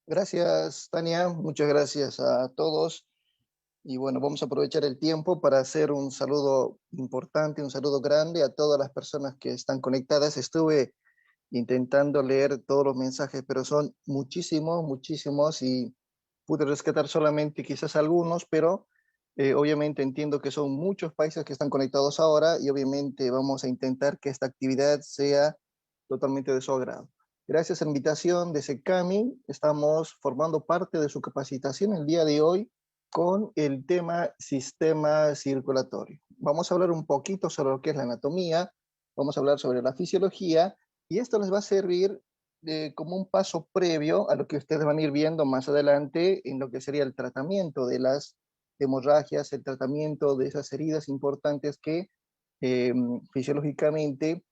Gracias, Tania. Muchas gracias a todos. Y bueno, vamos a aprovechar el tiempo para hacer un saludo importante, un saludo grande a todas las personas que están conectadas. Estuve intentando leer todos los mensajes, pero son muchísimos, muchísimos y pude rescatar solamente quizás algunos, pero obviamente entiendo que son muchos países que están conectados ahora y obviamente vamos a intentar que esta actividad sea totalmente de su agrado. Gracias a la invitación de SECAMI, estamos formando parte de su capacitación el día de hoy con el tema sistema circulatorio. Vamos a hablar un poquito sobre lo que es la anatomía, vamos a hablar sobre la fisiología y esto les va a servir como un paso previo a lo que ustedes van a ir viendo más adelante en lo que sería el tratamiento de las hemorragias, el tratamiento de esas heridas importantes que eh, fisiológicamente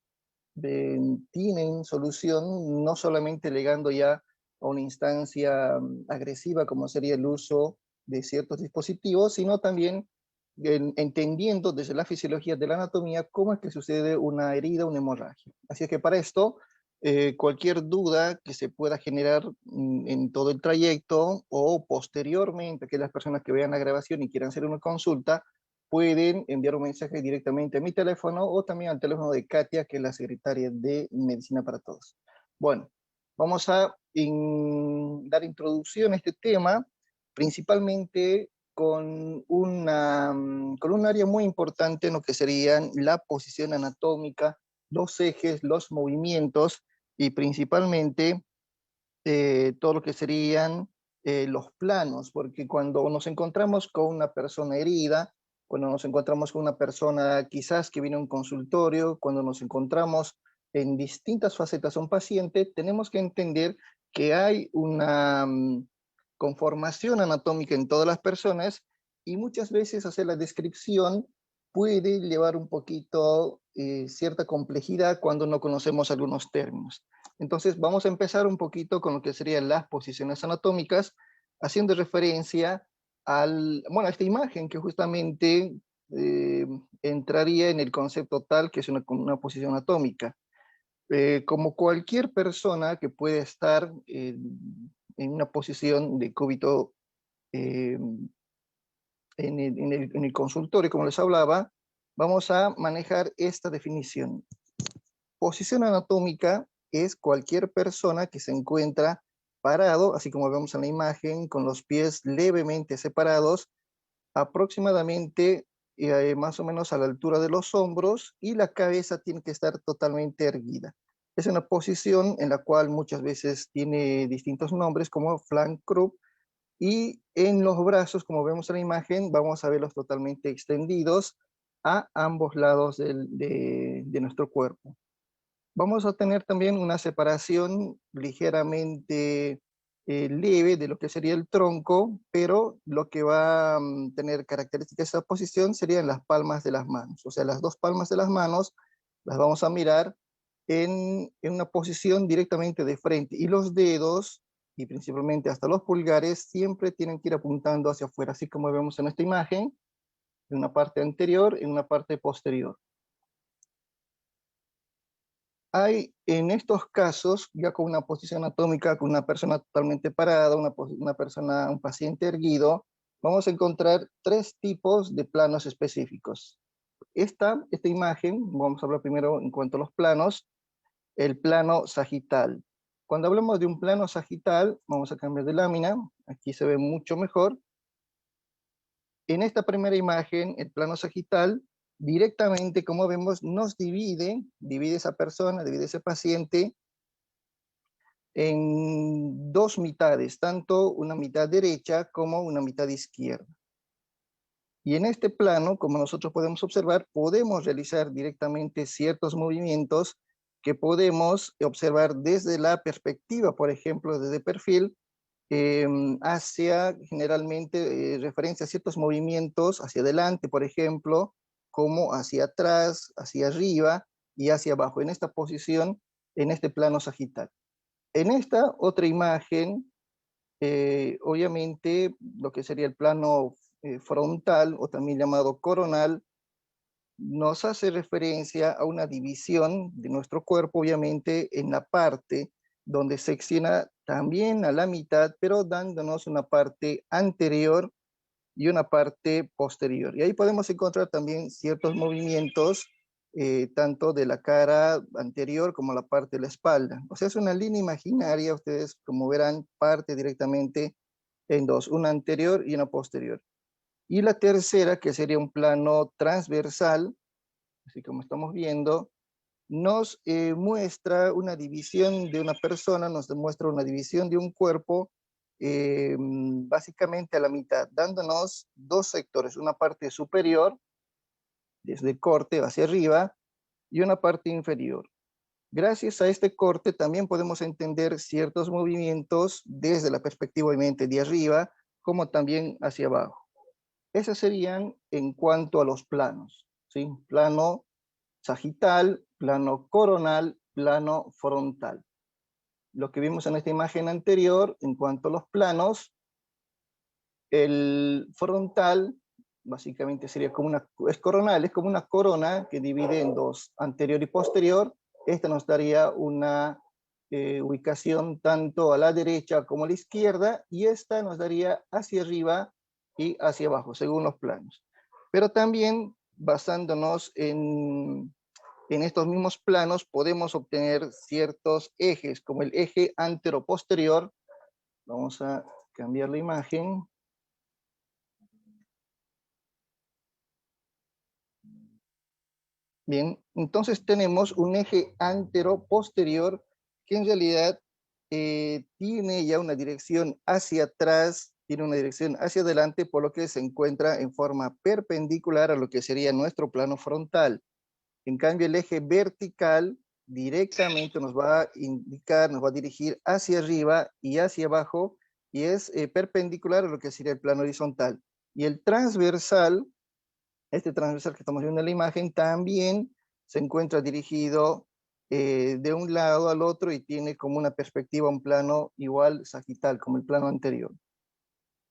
tienen solución, no solamente llegando ya a una instancia agresiva como sería el uso de ciertos dispositivos, sino también entendiendo desde la fisiología de la anatomía cómo es que sucede una herida, una hemorragia. Así es que para esto, cualquier duda que se pueda generar en todo el trayecto o posteriormente, que las personas que vean la grabación y quieran hacer una consulta, pueden enviar un mensaje directamente a mi teléfono o también al teléfono de Katia, que es la secretaria de Medicina para Todos. Bueno, vamos a dar introducción a este tema, principalmente con un área muy importante en lo que serían la posición anatómica, los ejes, los movimientos y principalmente todo lo que serían los planos, porque cuando nos encontramos con una persona herida, cuando nos encontramos con una persona quizás que viene a un consultorio, cuando nos encontramos en distintas facetas a un paciente, tenemos que entender que hay una conformación anatómica en todas las personas y muchas veces hacer la descripción puede llevar un poquito cierta complejidad cuando no conocemos algunos términos. Entonces vamos a empezar un poquito con lo que serían las posiciones anatómicas, haciendo referencia a esta imagen que justamente eh, entraría en el concepto tal que es una posición anatómica. Como cualquier persona que puede estar en una posición de cúbito eh, en el consultorio, como les hablaba, vamos a manejar esta definición. Posición anatómica es cualquier persona que se encuentra parado, así como vemos en la imagen, con los pies levemente separados, aproximadamente más o menos a la altura de los hombros y la cabeza tiene que estar totalmente erguida. Es una posición en la cual muchas veces tiene distintos nombres como flank croup y en los brazos, como vemos en la imagen, vamos a verlos totalmente extendidos a ambos lados de nuestro cuerpo. Vamos a tener también una separación ligeramente leve de lo que sería el tronco, pero lo que va a tener característica esa posición serían las palmas de las manos. O sea, las dos palmas de las manos las vamos a mirar en una posición directamente de frente y los dedos, y principalmente hasta los pulgares, siempre tienen que ir apuntando hacia afuera, así como vemos en esta imagen, en una parte anterior y en una parte posterior. Hay en estos casos, ya con una posición anatómica, con una persona totalmente parada, una persona, un paciente erguido, vamos a encontrar tres tipos de planos específicos. Esta imagen, vamos a hablar primero en cuanto a los planos, el plano sagital. Cuando hablamos de un plano sagital, vamos a cambiar de lámina, aquí se ve mucho mejor. En esta primera imagen, el plano sagital, directamente, como vemos, nos divide esa persona, divide ese paciente en dos mitades, tanto una mitad derecha como una mitad izquierda. Y en este plano, como nosotros podemos observar, podemos realizar directamente ciertos movimientos que podemos observar desde la perspectiva, por ejemplo, desde perfil, hacia generalmente referencia a ciertos movimientos hacia adelante, por ejemplo, como hacia atrás, hacia arriba y hacia abajo, en esta posición, en este plano sagital. En esta otra imagen, obviamente, lo que sería el plano frontal o también llamado coronal, nos hace referencia a una división de nuestro cuerpo, obviamente, en la parte donde secciona también a la mitad, pero dándonos una parte anterior y una parte posterior. Y ahí podemos encontrar también ciertos movimientos, tanto de la cara anterior como la parte de la espalda. O sea, es una línea imaginaria, ustedes como verán, parte directamente en dos, una anterior y una posterior. Y la tercera, que sería un plano transversal, así como estamos viendo, nos muestra una división de una persona, nos demuestra una división de un cuerpo, básicamente a la mitad, dándonos dos sectores, una parte superior, desde el corte hacia arriba, y una parte inferior. Gracias a este corte también podemos entender ciertos movimientos desde la perspectiva obviamente de arriba, como también hacia abajo. Esos serían en cuanto a los planos, ¿sí? Plano sagital, plano coronal, plano frontal. Lo que vimos en esta imagen anterior, en cuanto a los planos, el frontal básicamente sería como es coronal, es como una corona que divide en dos, anterior y posterior. Esta nos daría una ubicación tanto a la derecha como a la izquierda, y esta nos daría hacia arriba y hacia abajo, según los planos. Pero también basándonos en estos mismos planos podemos obtener ciertos ejes, como el eje antero-posterior. Vamos a cambiar la imagen. Bien, entonces tenemos un eje antero-posterior que en realidad tiene ya una dirección hacia atrás, tiene una dirección hacia adelante, por lo que se encuentra en forma perpendicular a lo que sería nuestro plano frontal. En cambio, el eje vertical directamente nos va a indicar, nos va a dirigir hacia arriba y hacia abajo, y es perpendicular a lo que sería el plano horizontal. Y el transversal, este transversal que estamos viendo en la imagen, también se encuentra dirigido de un lado al otro y tiene como una perspectiva, un plano igual sagital, como el plano anterior.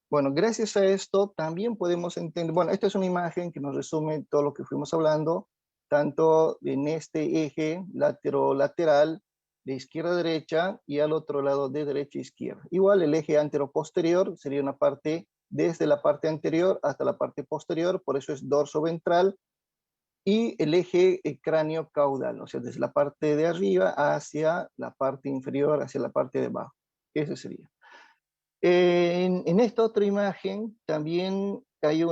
Bueno, gracias a esto también podemos entender, bueno, esta es una imagen que nos resume todo lo que fuimos hablando, tanto en este eje lateral de izquierda a derecha y al otro lado de derecha a izquierda. Igual el eje antero-posterior sería una parte desde la parte anterior hasta la parte posterior, por eso es dorso ventral, y el eje cráneo-caudal, o sea, desde la parte de arriba hacia la parte inferior, hacia la parte de abajo. Ese sería. En esta otra imagen también hay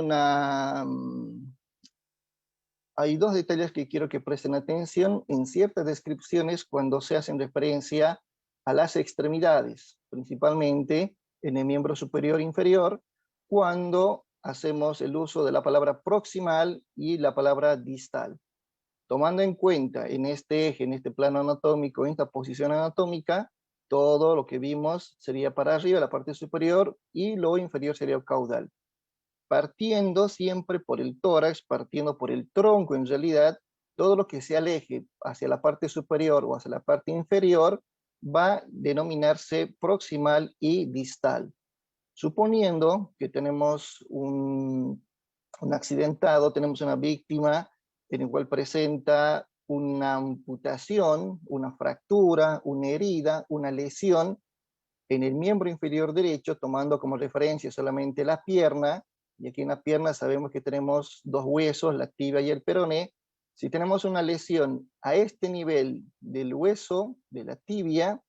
hay dos detalles que quiero que presten atención en ciertas descripciones cuando se hacen referencia a las extremidades, principalmente en el miembro superior e inferior, cuando hacemos el uso de la palabra proximal y la palabra distal. Tomando en cuenta en este eje, en este plano anatómico, en esta posición anatómica, todo lo que vimos sería para arriba, la parte superior, y lo inferior sería el caudal. Partiendo siempre por el tórax, partiendo por el tronco, en realidad, todo lo que se aleje hacia la parte superior o hacia la parte inferior va a denominarse proximal y distal. Suponiendo que tenemos un accidentado, tenemos una víctima en el cual presenta una amputación, una fractura, una herida, una lesión en el miembro inferior derecho, tomando como referencia solamente la pierna, y aquí en la pierna sabemos que tenemos dos huesos, la tibia y el peroné. Si tenemos una lesión a este nivel del hueso, de la tibia,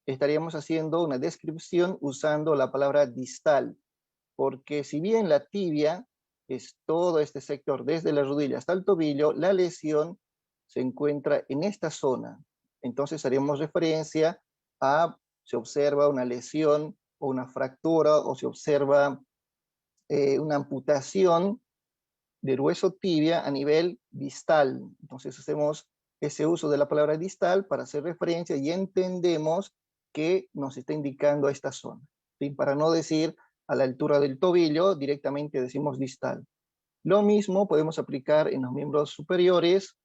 estaríamos haciendo una descripción usando la palabra distal, porque si bien la tibia es todo este sector, desde la rodilla hasta el tobillo, la lesión se encuentra en esta zona. Entonces haríamos referencia a, se observa una lesión o una fractura, o se observa una amputación del hueso tibia a nivel distal. Entonces hacemos ese uso de la palabra distal para hacer referencia y entendemos que nos está indicando a esta zona. ¿Sí? Para no decir a la altura del tobillo, directamente decimos distal. Lo mismo podemos aplicar en los miembros superiores,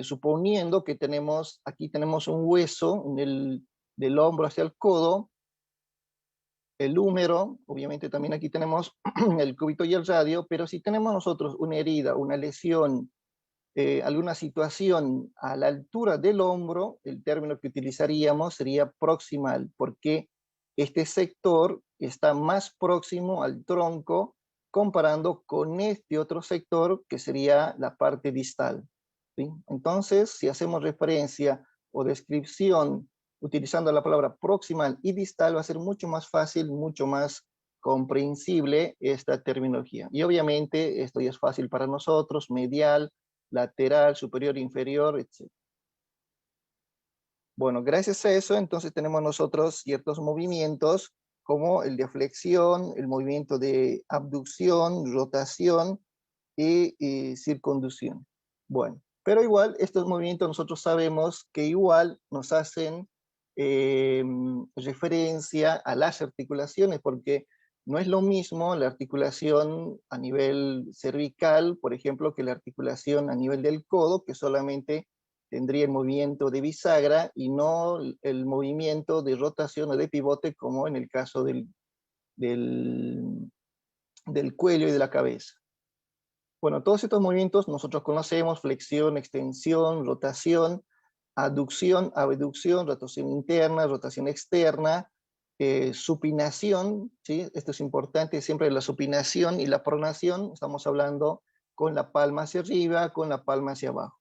suponiendo que aquí tenemos un hueso del hombro hacia el codo, el húmero, obviamente también aquí tenemos el cúbito y el radio, pero si tenemos nosotros una herida, una lesión alguna situación a la altura del hombro, el término que utilizaríamos sería proximal, porque este sector está más próximo al tronco comparando con este otro sector que sería la parte distal, ¿sí? Entonces, si hacemos referencia o descripción utilizando la palabra proximal y distal, va a ser mucho más fácil, mucho más comprensible esta terminología. Y obviamente esto ya es fácil para nosotros: medial, lateral, superior, inferior, etc. Bueno, gracias a eso, entonces tenemos nosotros ciertos movimientos como el de flexión, el movimiento de abducción, rotación y circunducción. Bueno, pero igual estos movimientos nosotros sabemos que igual nos hacen referencia a las articulaciones, porque no es lo mismo la articulación a nivel cervical, por ejemplo, que la articulación a nivel del codo, que solamente tendría el movimiento de bisagra y no el movimiento de rotación o de pivote, como en el caso del, del cuello y de la cabeza. Bueno, todos estos movimientos nosotros conocemos: flexión, extensión, rotación, aducción, abducción, rotación interna, rotación externa, supinación, ¿sí? Esto es importante, siempre la supinación y la pronación, estamos hablando con la palma hacia arriba, con la palma hacia abajo.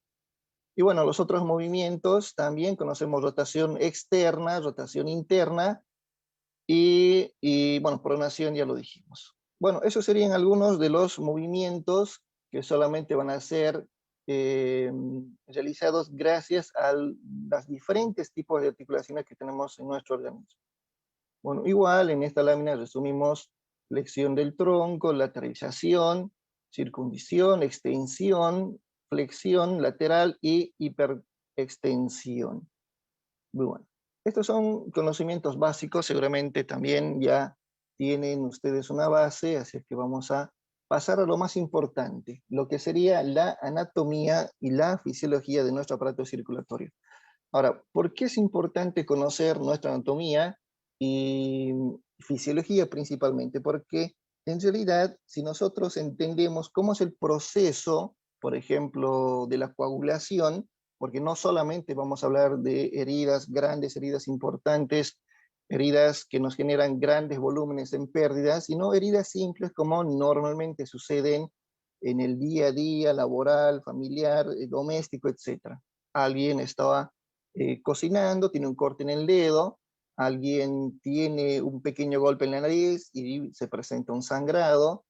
Y bueno, los otros movimientos también conocemos: rotación externa, rotación interna y bueno, pronación ya lo dijimos. Bueno, esos serían algunos de los movimientos que solamente van a ser realizados gracias a los diferentes tipos de articulaciones que tenemos en nuestro organismo. Bueno, igual en esta lámina resumimos flexión del tronco, lateralización, circuncisión, extensión, flexión lateral y hiperextensión. Muy bueno. Estos son conocimientos básicos, seguramente también ya tienen ustedes una base, así que vamos a pasar a lo más importante, lo que sería la anatomía y la fisiología de nuestro aparato circulatorio. Ahora, ¿por qué es importante conocer nuestra anatomía y fisiología principalmente? Porque en realidad, si nosotros entendemos cómo es el proceso, por ejemplo, de la coagulación, porque no solamente vamos a hablar de heridas grandes, heridas importantes, heridas que nos generan grandes volúmenes en pérdidas, sino heridas simples como normalmente suceden en el día a día, laboral, familiar, doméstico, etc. Alguien estaba cocinando, tiene un corte en el dedo, alguien tiene un pequeño golpe en la nariz y se presenta un sangrado,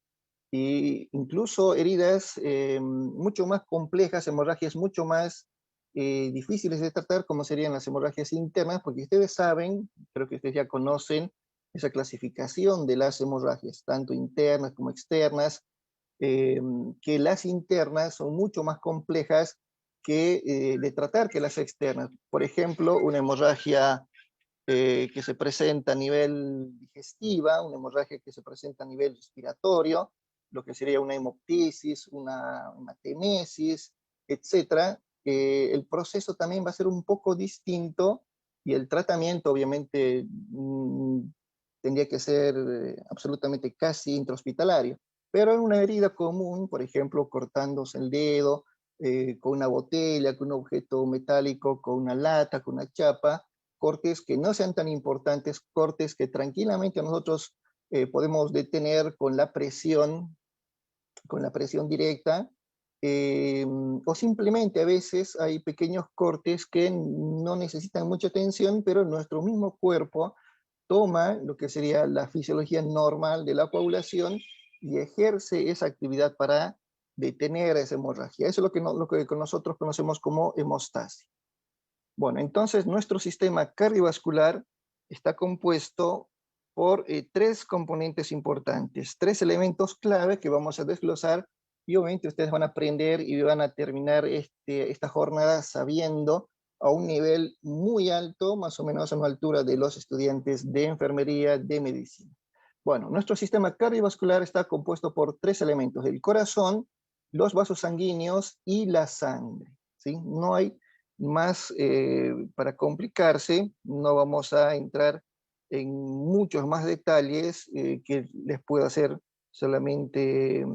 e incluso heridas mucho más complejas, hemorragias mucho más difíciles de tratar, como serían las hemorragias internas, porque ustedes saben, creo que ustedes ya conocen esa clasificación de las hemorragias, tanto internas como externas, que las internas son mucho más complejas de tratar que las externas. Por ejemplo, una hemorragia que se presenta a nivel digestiva, una hemorragia que se presenta a nivel respiratorio, lo que sería una hemoptisis, una temesis, etc. El proceso también va a ser un poco distinto y el tratamiento obviamente tendría que ser absolutamente casi intrahospitalario. Pero en una herida común, por ejemplo, cortándose el dedo, con una botella, con un objeto metálico, con una lata, con una chapa, cortes que no sean tan importantes, cortes que tranquilamente nosotros podemos detener con la presión directa, o simplemente a veces hay pequeños cortes que no necesitan mucha atención, pero nuestro mismo cuerpo toma lo que sería la fisiología normal de la coagulación y ejerce esa actividad para detener esa hemorragia. Eso es lo que nosotros conocemos como hemostasis. Bueno, entonces nuestro sistema cardiovascular está compuesto por tres componentes importantes, tres elementos clave que vamos a desglosar, y obviamente ustedes van a aprender y van a terminar esta jornada sabiendo a un nivel muy alto, más o menos a una altura de los estudiantes de enfermería, de medicina. Bueno, nuestro sistema cardiovascular está compuesto por tres elementos: el corazón, los vasos sanguíneos y la sangre, ¿sí? No hay más para complicarse, no vamos a entrar en muchos más detalles que les pueda hacer solamente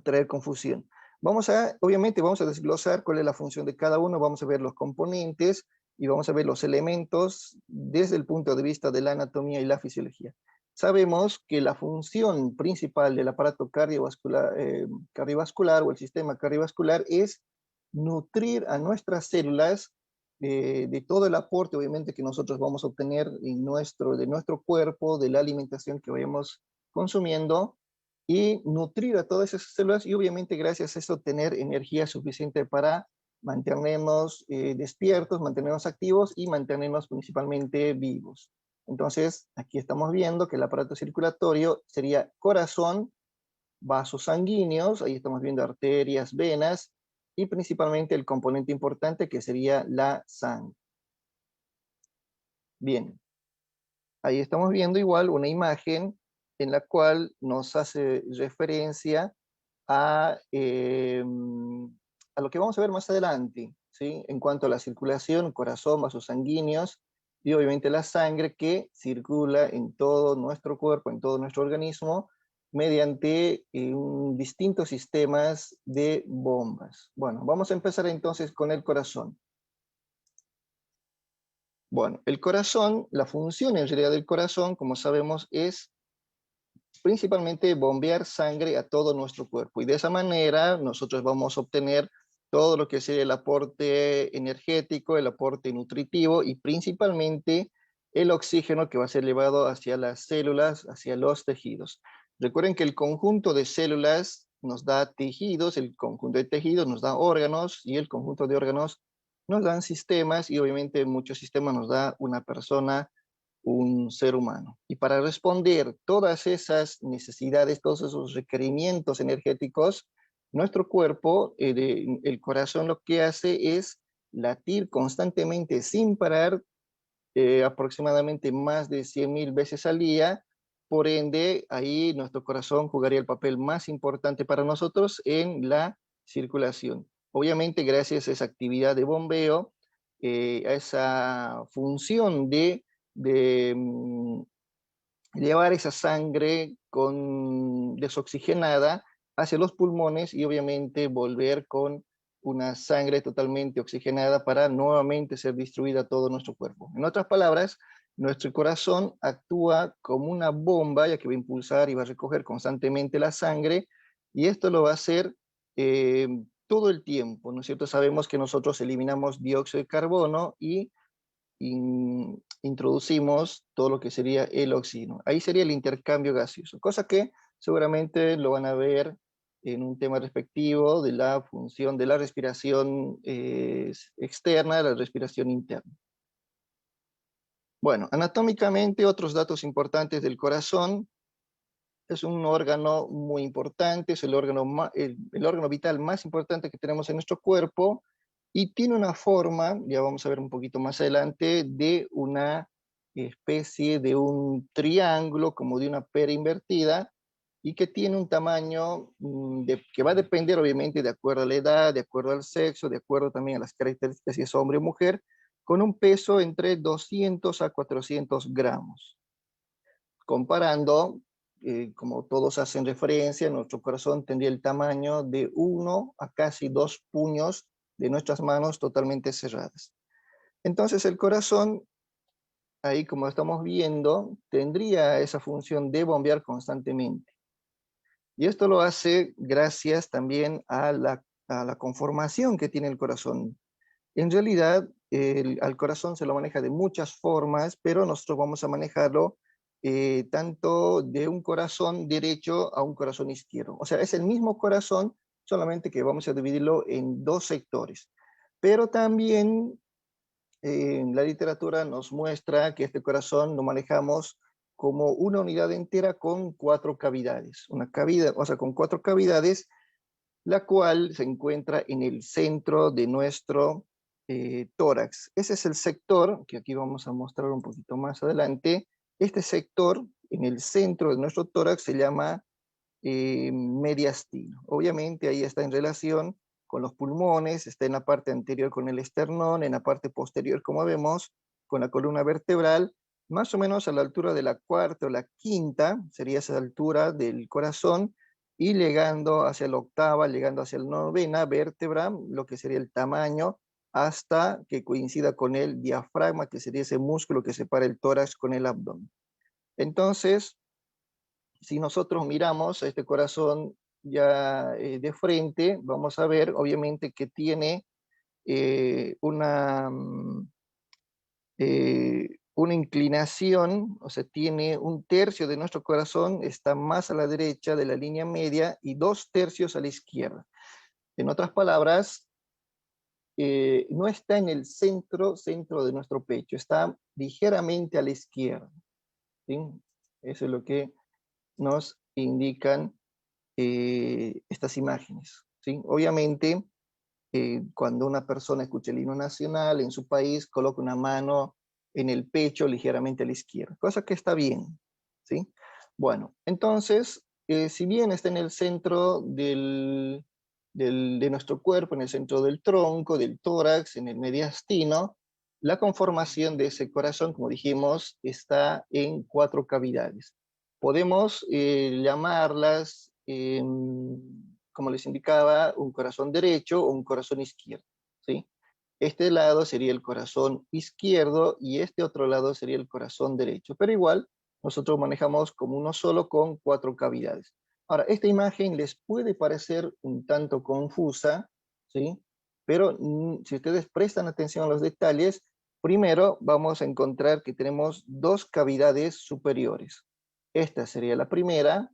traer confusión. Obviamente vamos a desglosar cuál es la función de cada uno, vamos a ver los componentes y vamos a ver los elementos desde el punto de vista de la anatomía y la fisiología. Sabemos que la función principal del aparato cardiovascular o el sistema cardiovascular es nutrir a nuestras células de todo el aporte, obviamente, que nosotros vamos a obtener de nuestro cuerpo, de la alimentación que vayamos consumiendo, y nutrir a todas esas células y obviamente gracias a eso tener energía suficiente para mantenernos despiertos, mantenernos activos y mantenernos principalmente vivos. Entonces, aquí estamos viendo que el aparato circulatorio sería corazón, vasos sanguíneos, ahí estamos viendo arterias, venas y principalmente el componente importante que sería la sangre. Bien, ahí estamos viendo igual una imagen en la cual nos hace referencia a lo que vamos a ver más adelante, ¿sí? En cuanto a la circulación, corazón, vasos sanguíneos y obviamente la sangre que circula en todo nuestro cuerpo, en todo nuestro organismo, mediante distintos sistemas de bombas. Bueno, vamos a empezar entonces con el corazón. Bueno, el corazón, la función en realidad del corazón, como sabemos, es principalmente bombear sangre a todo nuestro cuerpo. Y de esa manera nosotros vamos a obtener todo lo que sea el aporte energético, el aporte nutritivo y principalmente el oxígeno que va a ser llevado hacia las células, hacia los tejidos. Recuerden que el conjunto de células nos da tejidos, el conjunto de tejidos nos da órganos y el conjunto de órganos nos dan sistemas y obviamente muchos sistemas nos da una persona, un ser humano. Y para responder todas esas necesidades, todos esos requerimientos energéticos, nuestro cuerpo, el corazón lo que hace es latir constantemente sin parar, aproximadamente más de 100.000 veces al día. Por ende, ahí nuestro corazón jugaría el papel más importante para nosotros en la circulación. Obviamente, gracias a esa actividad de bombeo, a esa función de llevar esa sangre desoxigenada hacia los pulmones y obviamente volver con una sangre totalmente oxigenada para nuevamente ser distribuida a todo nuestro cuerpo. En otras palabras, nuestro corazón actúa como una bomba, ya que va a impulsar y va a recoger constantemente la sangre, y esto lo va a hacer eh, todo el tiempo, ¿no es cierto? Sabemos que nosotros eliminamos dióxido de carbono y introducimos todo lo que sería el oxígeno. Ahí sería el intercambio gaseoso, cosa que seguramente lo van a ver en un tema respectivo de la función de la respiración externa, de la respiración interna. Bueno, anatómicamente, otros datos importantes del corazón. Es un órgano muy importante, es el órgano vital más importante que tenemos en nuestro cuerpo y tiene una forma, ya vamos a ver un poquito más adelante, de una especie de un triángulo, como de una pera invertida, y que tiene un tamaño que va a depender obviamente de acuerdo a la edad, de acuerdo al sexo, de acuerdo también a las características si es hombre o mujer, con un peso entre 200 a 400 gramos. Comparando, como todos hacen referencia, nuestro corazón tendría el tamaño de 1 a casi 2 puños de nuestras manos totalmente cerradas. Entonces el corazón, ahí como estamos viendo, tendría esa función de bombear constantemente. Y esto lo hace gracias también a la conformación que tiene el corazón. En realidad, al corazón se lo maneja de muchas formas, pero nosotros vamos a manejarlo tanto de un corazón derecho a un corazón izquierdo. O sea, es el mismo corazón, solamente que vamos a dividirlo en dos sectores. Pero también la literatura nos muestra que este corazón lo manejamos como una unidad entera con 4 cavidades. Una cavidad, o sea, con 4 cavidades, la cual se encuentra en el centro de nuestro tórax. Ese es el sector, que aquí vamos a mostrar un poquito más adelante. Este sector, en el centro de nuestro tórax, se llama mediastino. Obviamente ahí está en relación con los pulmones, está en la parte anterior con el esternón, en la parte posterior, como vemos, con la columna vertebral, más o menos a la altura de la cuarta o la quinta, sería esa altura del corazón, y llegando hacia la octava, llegando hacia la novena vértebra, lo que sería el tamaño, hasta que coincida con el diafragma, que sería ese músculo que separa el tórax con el abdomen. Entonces, si nosotros miramos a este corazón ya de frente, vamos a ver obviamente que tiene una inclinación, o sea, tiene un tercio de nuestro corazón, está más a la derecha de la línea media y 2/3 a la izquierda. En otras palabras, no está en el centro de nuestro pecho, está ligeramente a la izquierda, ¿sí? Eso es lo que nos indican estas imágenes, ¿sí? Obviamente, cuando una persona escucha el himno nacional en su país, coloca una mano en el pecho ligeramente a la izquierda, cosa que está bien, ¿sí? Bueno, entonces, si bien está en el centro de nuestro cuerpo, en el centro del tronco, del tórax, en el mediastino, la conformación de ese corazón, como dijimos, está en 4 cavidades. Podemos llamarlas como les indicaba, un corazón derecho o un corazón izquierdo, ¿sí? Este lado sería el corazón izquierdo y este otro lado sería el corazón derecho, pero igual nosotros manejamos como uno solo con 4 cavidades. Ahora, esta imagen les puede parecer un tanto confusa, ¿sí? Pero si ustedes prestan atención a los detalles, primero vamos a encontrar que tenemos 2 cavidades superiores. Esta sería la primera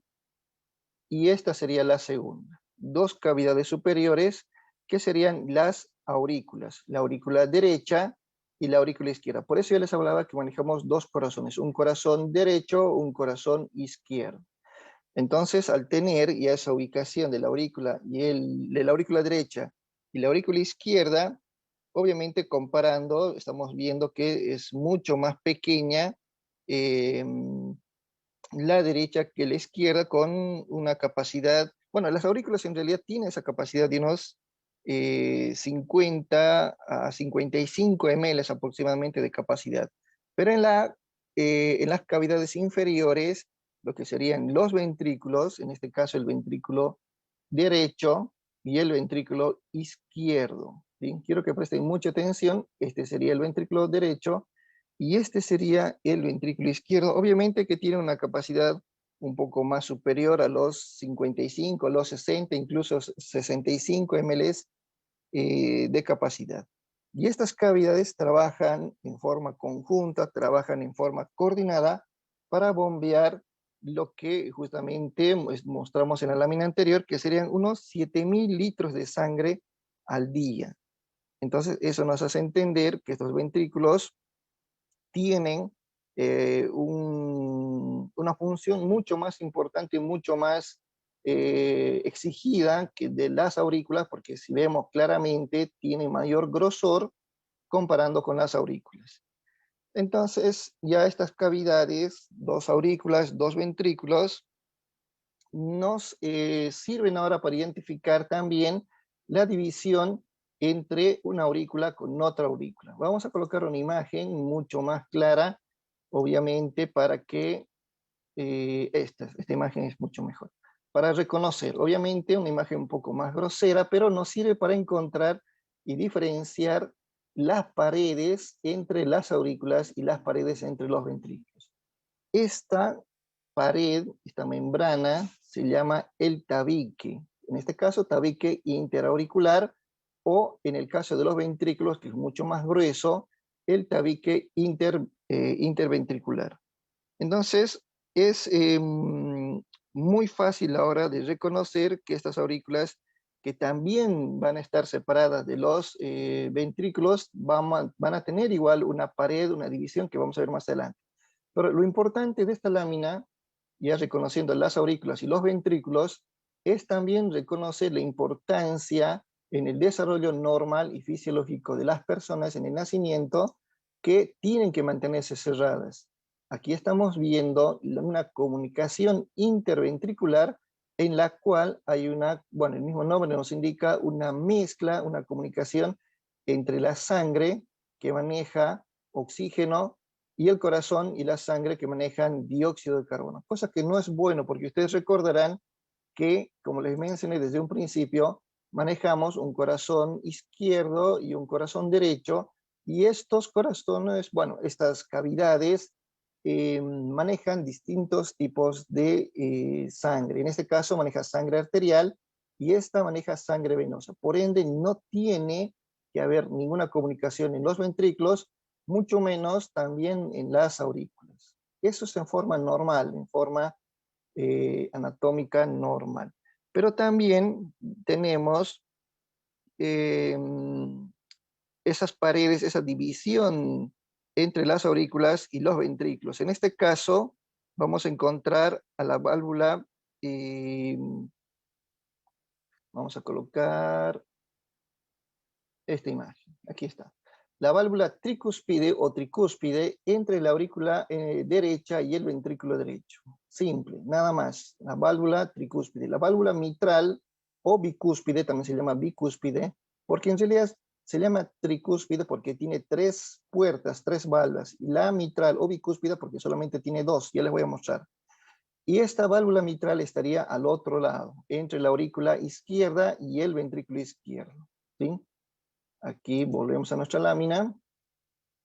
y esta sería la segunda. 2 cavidades superiores que serían las aurículas, la aurícula derecha y la aurícula izquierda. Por eso yo les hablaba que manejamos 2 corazones, un corazón derecho, un corazón izquierdo. Entonces, al tener ya esa ubicación de la aurícula de la aurícula derecha y la aurícula izquierda, obviamente comparando, estamos viendo que es mucho más pequeña eh, la derecha que la izquierda, con una capacidad, bueno, las aurículas en realidad tienen esa capacidad de unos 50 a 55 ml aproximadamente de capacidad, pero en las cavidades inferiores, lo que serían los ventrículos, en este caso el ventrículo derecho y el ventrículo izquierdo, ¿sí? Quiero que presten mucha atención, este sería el ventrículo derecho y este sería el ventrículo izquierdo, obviamente que tiene una capacidad un poco más superior a los 55, los 60, incluso 65 ml de capacidad. Y estas cavidades trabajan en forma conjunta, trabajan en forma coordinada para bombear lo que justamente mostramos en la lámina anterior, que serían unos 7.000 litros de sangre al día. Entonces, eso nos hace entender que estos ventrículos tienen una función mucho más importante, mucho más exigida que de las aurículas, porque si vemos claramente tiene mayor grosor comparando con las aurículas. Entonces, ya estas cavidades, 2 aurículas, 2 ventrículos, nos sirven ahora para identificar también la división entre una aurícula con otra aurícula. Vamos a colocar una imagen mucho más clara, obviamente, para que esta imagen es mucho mejor. Para reconocer, obviamente, una imagen un poco más grosera, pero nos sirve para encontrar y diferenciar las paredes entre las aurículas y las paredes entre los ventrículos. Esta pared, esta membrana, se llama el tabique. En este caso, tabique interauricular, o en el caso de los ventrículos, que es mucho más grueso, el tabique interventricular. Entonces, es muy fácil ahora de reconocer que estas aurículas, que también van a estar separadas de los ventrículos, van a tener igual una pared, una división que vamos a ver más adelante. Pero lo importante de esta lámina, ya reconociendo las aurículas y los ventrículos, es también reconocer la importancia en el desarrollo normal y fisiológico de las personas en el nacimiento, que tienen que mantenerse cerradas. Aquí estamos viendo una comunicación interventricular en la cual hay bueno, el mismo nombre nos indica una mezcla, una comunicación entre la sangre que maneja oxígeno y el corazón y la sangre que manejan dióxido de carbono, cosa que no es bueno, porque ustedes recordarán que, como les mencioné desde un principio, manejamos un corazón izquierdo y un corazón derecho, y estos corazones, bueno, estas cavidades manejan distintos tipos de sangre. En este caso maneja sangre arterial y esta maneja sangre venosa. Por ende, no tiene que haber ninguna comunicación en los ventrículos, mucho menos también en las aurículas. Eso es en forma normal, en forma anatómica normal. Pero también tenemos eh, esas paredes, esa división entre las aurículas y los ventrículos. En este caso, vamos a encontrar a la válvula, vamos a colocar esta imagen, aquí está. La válvula tricúspide o tricúspide entre la aurícula derecha y el ventrículo derecho. Simple, nada más. La válvula tricúspide. La válvula mitral o bicúspide, también se llama bicúspide, porque en realidad se llama tricúspide porque tiene tres puertas, tres válvulas. Y la mitral o bicúspide porque solamente tiene dos, ya les voy a mostrar. Y esta válvula mitral estaría al otro lado, entre la aurícula izquierda y el ventrículo izquierdo. ¿Sí? Aquí volvemos a nuestra lámina,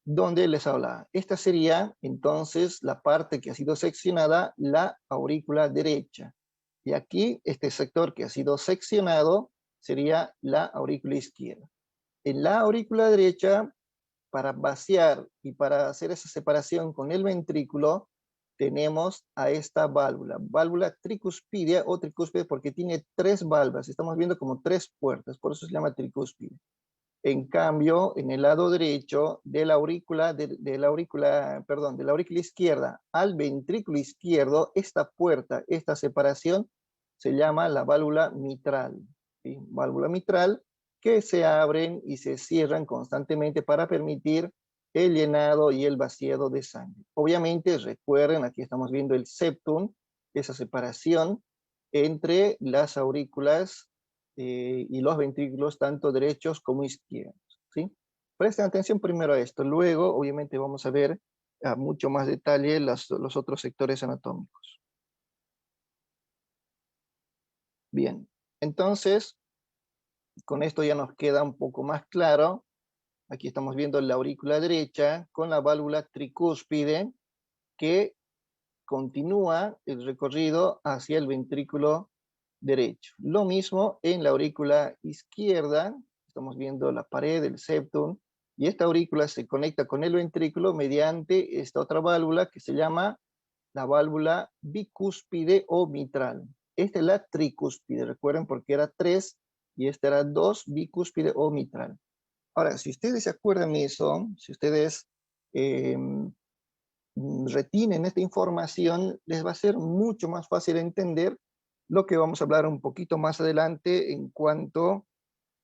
donde les hablaba. Esta sería entonces la parte que ha sido seccionada, la aurícula derecha. Y aquí este sector que ha sido seccionado sería la aurícula izquierda. En la aurícula derecha, para vaciar y para hacer esa separación con el ventrículo, tenemos a esta válvula, válvula tricúspide o tricúspide porque tiene tres válvulas. Estamos viendo como tres puertas, por eso se llama tricúspide. En cambio, en el lado derecho de la aurícula, de la aurícula, perdón, de la aurícula izquierda al ventrículo izquierdo, esta puerta, esta separación, se llama la válvula mitral. ¿Sí? Válvula mitral que se abren y se cierran constantemente para permitir el llenado y el vaciado de sangre. Obviamente, recuerden, aquí estamos viendo el septum, esa separación entre las aurículas y los ventrículos tanto derechos como izquierdos. ¿Sí? Presten atención primero a esto, luego obviamente vamos a ver a mucho más detalle los otros sectores anatómicos. Bien, entonces con esto ya nos queda un poco más claro. Aquí estamos viendo la aurícula derecha con la válvula tricúspide que continúa el recorrido hacia el ventrículo derecho. Lo mismo en la aurícula izquierda, estamos viendo la pared del septum, y esta aurícula se conecta con el ventrículo mediante esta otra válvula que se llama la válvula bicúspide o mitral. Esta es la tricúspide, recuerden porque era 3 y esta era 2, bicúspide o mitral. Ahora, si ustedes se acuerdan de eso, si ustedes eh, retienen esta información, les va a ser mucho más fácil entender lo que vamos a hablar un poquito más adelante en cuanto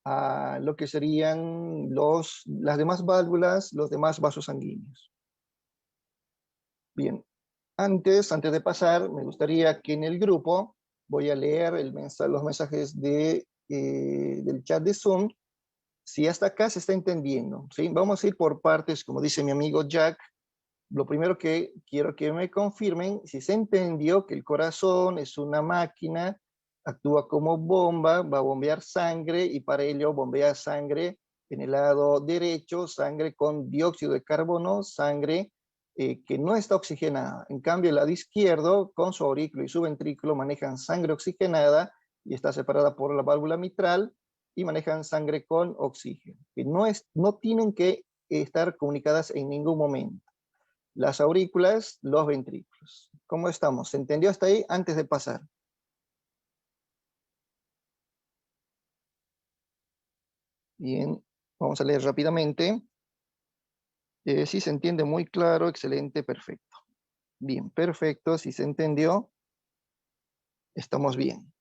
a lo que serían las demás válvulas, los demás vasos sanguíneos. Bien, antes de pasar, me gustaría que en el grupo, voy a leer los mensajes del chat de Zoom, si hasta acá se está entendiendo, ¿sí? Vamos a ir por partes, como dice mi amigo Jack. Lo primero que quiero que me confirmen si se entendió que el corazón es una máquina, actúa como bomba, va a bombear sangre y para ello bombea sangre en el lado derecho, sangre con dióxido de carbono, sangre que no está oxigenada. En cambio, el lado izquierdo, con su aurículo y su ventrículo, manejan sangre oxigenada y está separada por la válvula mitral y manejan sangre con oxígeno. Que no tienen que estar comunicadas en ningún momento. Las aurículas, los ventrículos. ¿Cómo estamos? ¿Se entendió hasta ahí antes de pasar? Bien, vamos a leer rápidamente. Si se entiende muy claro, excelente, perfecto. Bien, perfecto, si se entendió, estamos bien.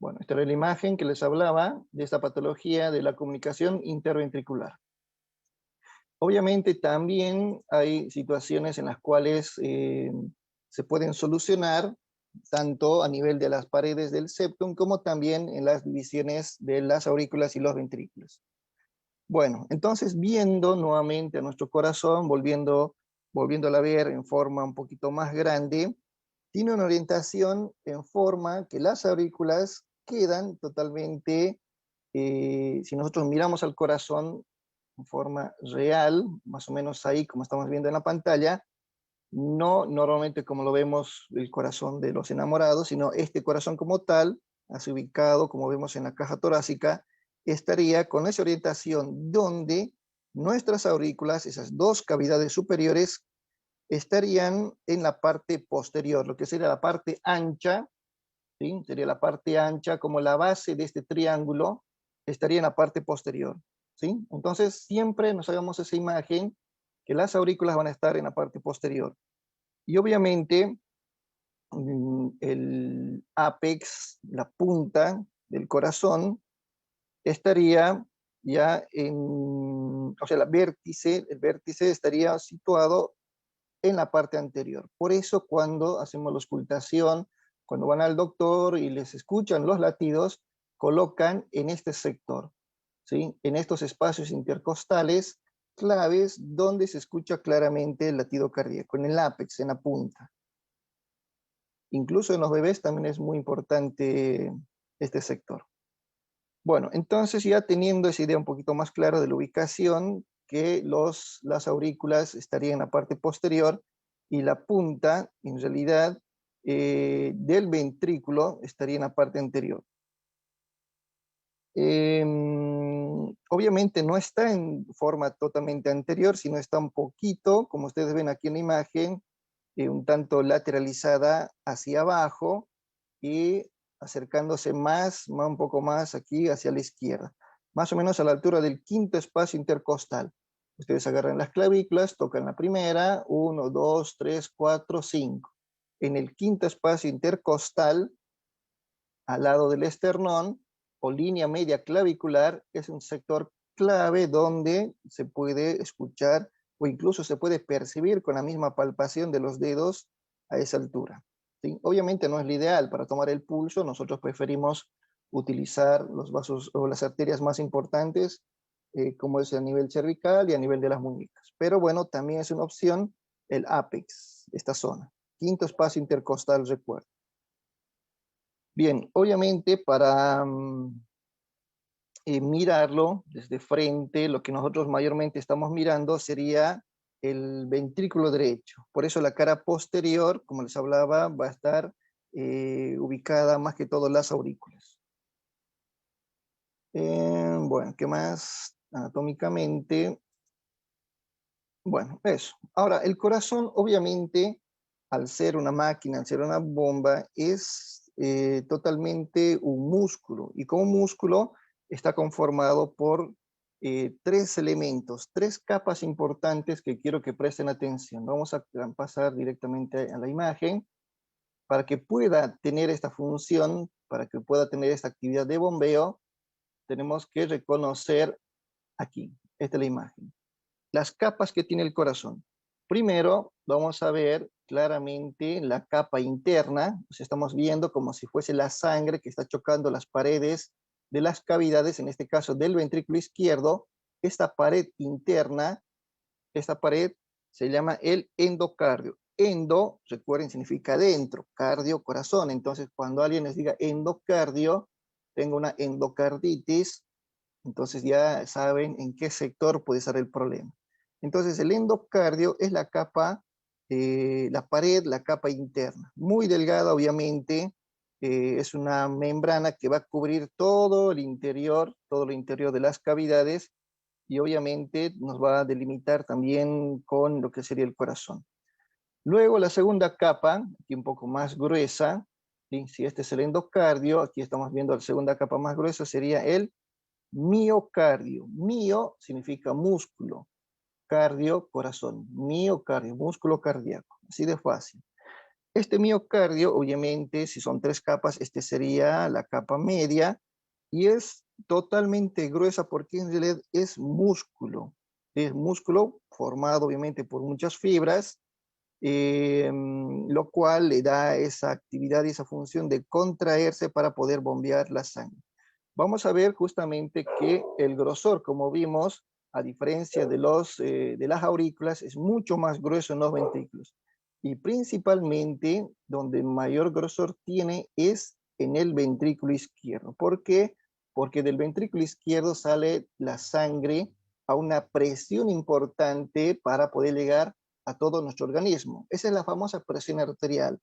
Bueno, esta era la imagen que les hablaba de esta patología de la comunicación interventricular. Obviamente también hay situaciones en las cuales se pueden solucionar tanto a nivel de las paredes del septum como también en las divisiones de las aurículas y los ventrículos. Bueno, entonces viendo nuevamente a nuestro corazón, volviéndolo a ver en forma un poquito más grande, tiene una orientación en forma que las aurículas quedan totalmente, si nosotros miramos al corazón en forma real, más o menos ahí como estamos viendo en la pantalla, no normalmente como lo vemos el corazón de los enamorados, sino este corazón como tal, así ubicado como vemos en la caja torácica, estaría con esa orientación donde nuestras aurículas, esas dos cavidades superiores, estarían en la parte posterior, lo que sería la parte ancha, ¿sí? Sería la parte ancha como la base de este triángulo, estaría en la parte posterior, ¿sí? Entonces siempre nos hagamos esa imagen que las aurículas van a estar en la parte posterior. Y obviamente el ápex, la punta del corazón, estaría ya en, o sea, el vértice estaría situado en la parte anterior. Por eso cuando hacemos la auscultación, cuando van al doctor y les escuchan los latidos, colocan en este sector, ¿sí? En estos espacios intercostales claves donde se escucha claramente el latido cardíaco, en el ápex, en la punta. Incluso en los bebés también es muy importante este sector. Bueno, entonces ya teniendo esa idea un poquito más clara de la ubicación, que las aurículas estarían en la parte posterior y la punta, en realidad, del ventrículo estaría en la parte anterior. Obviamente no está en forma totalmente anterior, sino está un poquito, como ustedes ven aquí en la imagen, un tanto lateralizada hacia abajo y acercándose un poco más aquí hacia la izquierda, más o menos a la altura del quinto espacio intercostal. Ustedes agarran las clavículas, tocan la primera, 1, 2, 3, 4, 5. En el quinto espacio intercostal, al lado del esternón, o línea media clavicular, es un sector clave donde se puede escuchar o incluso se puede percibir con la misma palpación de los dedos a esa altura. ¿Sí? Obviamente no es lo ideal para tomar el pulso, nosotros preferimos utilizar los vasos o las arterias más importantes, como es a nivel cervical y a nivel de las muñecas. Pero bueno, también es una opción el ápex, esta zona. Quinto espacio intercostal, recuerdo. Bien, obviamente para mirarlo desde frente, lo que nosotros mayormente estamos mirando sería el ventrículo derecho. Por eso la cara posterior, como les hablaba, va a estar ubicada más que todo en las aurículas. Bueno, ¿qué más? Anatómicamente, bueno, eso. Ahora, el corazón, obviamente, al ser una máquina, al ser una bomba, es totalmente un músculo. Y como músculo está conformado por tres elementos, tres capas importantes que quiero que presten atención. Vamos a pasar directamente a la imagen. Para que pueda tener esta función, para que pueda tener esta actividad de bombeo, tenemos que reconocer aquí. Esta es la imagen. Las capas que tiene el corazón. Primero, vamos a ver claramente la capa interna, o sea, estamos viendo como si fuese la sangre que está chocando las paredes de las cavidades, en este caso del ventrículo izquierdo. Esta pared interna, esta pared se llama el endocardio. Endo, recuerden, significa dentro, cardio, corazón. Entonces, cuando alguien les diga endocardio, tengo una endocarditis, entonces ya saben en qué sector puede estar el problema. Entonces el endocardio es la capa, la pared, la capa interna. Muy delgada, obviamente, es una membrana que va a cubrir todo el interior de las cavidades y obviamente nos va a delimitar también con lo que sería el corazón. Luego la segunda capa, aquí un poco más gruesa, ¿sí? Si este es el endocardio, aquí estamos viendo la segunda capa más gruesa, sería el miocardio. Mio significa músculo, cardio, corazón. Miocardio, músculo cardíaco. Así de fácil. Este miocardio, obviamente, si son tres capas, este sería la capa media y es totalmente gruesa porque en realidad es músculo. Es músculo formado, obviamente, por muchas fibras, lo cual le da esa actividad y esa función de contraerse para poder bombear la sangre. vamos a ver justamente que el grosor, como vimos, a diferencia de las aurículas, es mucho más grueso en los ventrículos. Y principalmente, donde mayor grosor tiene es en el ventrículo izquierdo. ¿Por qué? Porque del ventrículo izquierdo sale la sangre a una presión importante para poder llegar a todo nuestro organismo. Esa es la famosa presión arterial.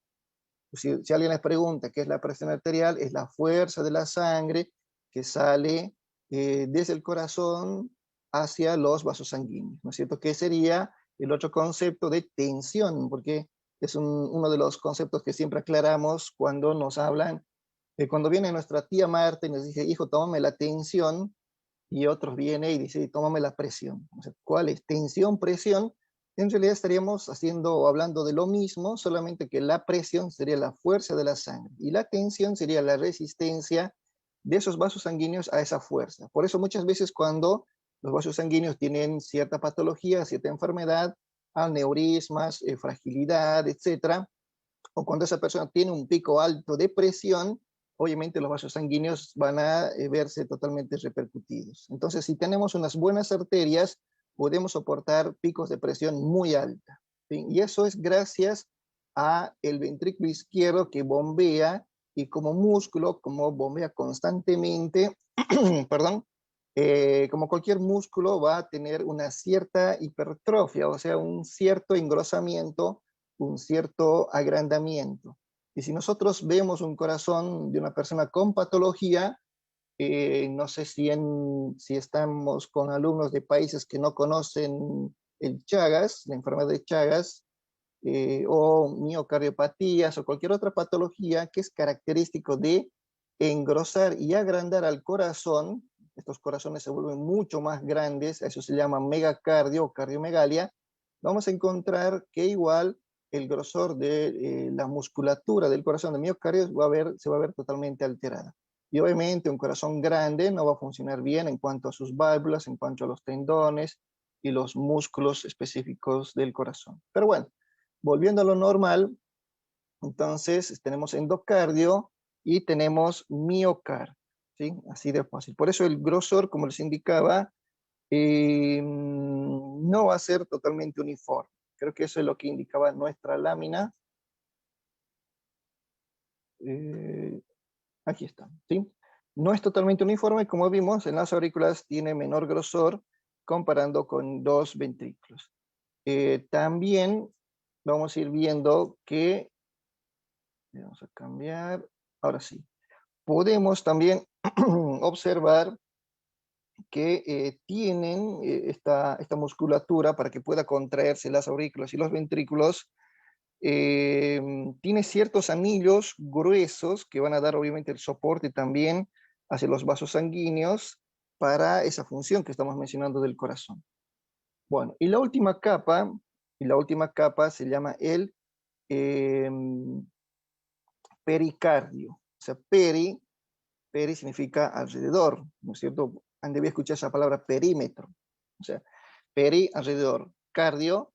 Si alguien les pregunta qué es la presión arterial, es la fuerza de la sangre que sale desde el corazón hacia los vasos sanguíneos, ¿no es cierto? Que sería el otro concepto de tensión, porque es uno de los conceptos que siempre aclaramos cuando nos hablan, cuando viene nuestra tía Marta y nos dice, hijo, tómame la tensión, y otros viene y dice, tómame la presión. O sea, ¿cuál es? Tensión, presión. En realidad estaríamos haciendo o hablando de lo mismo, solamente que la presión sería la fuerza de la sangre y la tensión sería la resistencia de esos vasos sanguíneos a esa fuerza. Por eso muchas veces cuando los vasos sanguíneos tienen cierta patología, cierta enfermedad, aneurismas, fragilidad, etcétera, o cuando esa persona tiene un pico alto de presión, obviamente los vasos sanguíneos van a verse totalmente repercutidos. Entonces, si tenemos unas buenas arterias, podemos soportar picos de presión muy alta, ¿sí? Y eso es gracias a el ventrículo izquierdo que bombea y como músculo, como bombea constantemente, perdón, como cualquier músculo va a tener una cierta hipertrofia, o sea, un cierto engrosamiento, un cierto agrandamiento. Y si nosotros vemos un corazón de una persona con patología, no sé si estamos con alumnos de países que no conocen el Chagas, la enfermedad de Chagas, o miocardiopatías o cualquier otra patología que es característico de engrosar y agrandar al corazón. Estos corazones se vuelven mucho más grandes, a eso se llama megacardio o cardiomegalia. Vamos a encontrar que igual el grosor de la musculatura del corazón de miocardio se va a ver totalmente alterada. Y obviamente un corazón grande no va a funcionar bien en cuanto a sus válvulas, en cuanto a los tendones y los músculos específicos del corazón. Pero bueno, volviendo a lo normal, entonces tenemos endocardio y tenemos miocardio, ¿sí? Así de fácil. Por eso el grosor, como les indicaba, no va a ser totalmente uniforme. Creo que eso es lo que indicaba nuestra lámina. Eh, Aquí está, ¿sí? No es totalmente uniforme, como vimos, en las aurículas tiene menor grosor comparando con dos ventrículos. También vamos a ir viendo que, vamos a cambiar, ahora sí, podemos también observar que tienen esta musculatura para que pueda contraerse las aurículas y los ventrículos, tiene ciertos anillos gruesos que van a dar obviamente el soporte también hacia los vasos sanguíneos para esa función que estamos mencionando del corazón. Bueno, y la última capa se llama el eh, pericardio. O sea, peri significa alrededor, ¿no es cierto? Han debido escuchar esa palabra perímetro. O sea, peri, alrededor, cardio,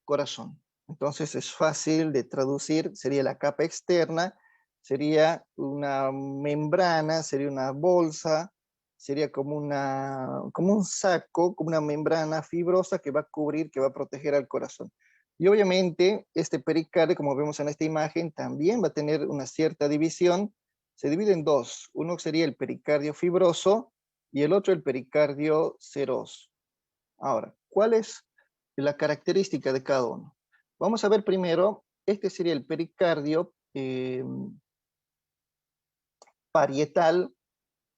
corazón. Entonces es fácil de traducir, sería la capa externa, sería una membrana, sería una bolsa, sería como un saco, como una membrana fibrosa que va a cubrir, que va a proteger al corazón. Y obviamente este pericardio, como vemos en esta imagen, también va a tener una cierta división. Se divide en dos. Uno sería el pericardio fibroso y el otro el pericardio seroso. Ahora, ¿cuál es la característica de cada uno? Vamos a ver primero, este sería el pericardio parietal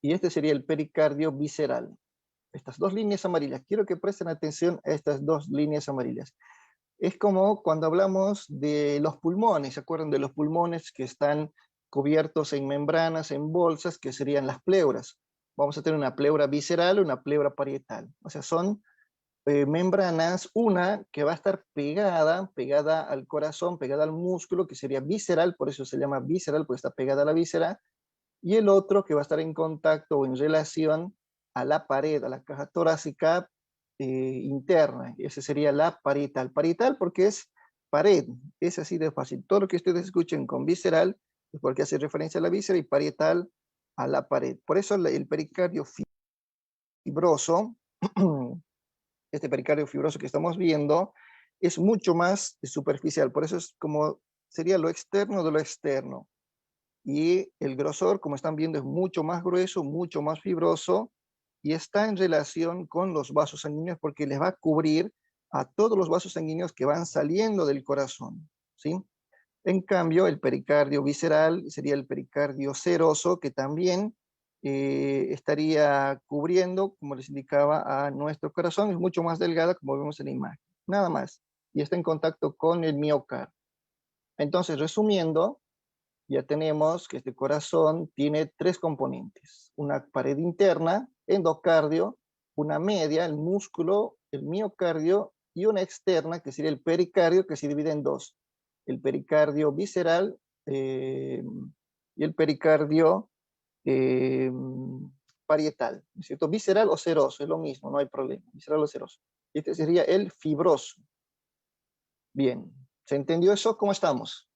y este sería el pericardio visceral. Estas dos líneas amarillas, quiero que presten atención a estas dos líneas amarillas. Es como cuando hablamos de los pulmones, ¿se acuerdan de los pulmones que están cubiertos en membranas, en bolsas, que serían las pleuras? Vamos a tener una pleura visceral y una pleura parietal. O sea, son membranas, una que va a estar pegada al corazón, pegada al músculo, que sería visceral, por eso se llama visceral, porque está pegada a la víscera, y el otro que va a estar en contacto o en relación a la pared, a la caja torácica interna. Ese sería la parietal. Parietal porque es pared, es así de fácil. Todo lo que ustedes escuchen con visceral es porque hace referencia a la víscera y parietal a la pared. Por eso el pericardio fibroso, este pericardio fibroso que estamos viendo, es mucho más superficial. Por eso es como sería lo externo de lo externo. Y el grosor, como están viendo, es mucho más grueso, mucho más fibroso, y está en relación con los vasos sanguíneos porque les va a cubrir a todos los vasos sanguíneos que van saliendo del corazón, ¿sí? En cambio, el pericardio visceral sería el pericardio seroso, que también estaría cubriendo, como les indicaba, a nuestro corazón. Es mucho más delgada, como vemos en la imagen. Nada más. Y está en contacto con el miocardio. Entonces, resumiendo, ya tenemos que este corazón tiene tres componentes: una pared interna, endocardio; una media, el músculo, el miocardio; y una externa, que sería el pericardio, que se divide en dos: el pericardio visceral y el pericardio eh, parietal, ¿no es cierto? Visceral o seroso, es lo mismo, no hay problema, visceral o seroso. Este sería el fibroso. Bien, ¿se entendió eso? ¿Cómo estamos?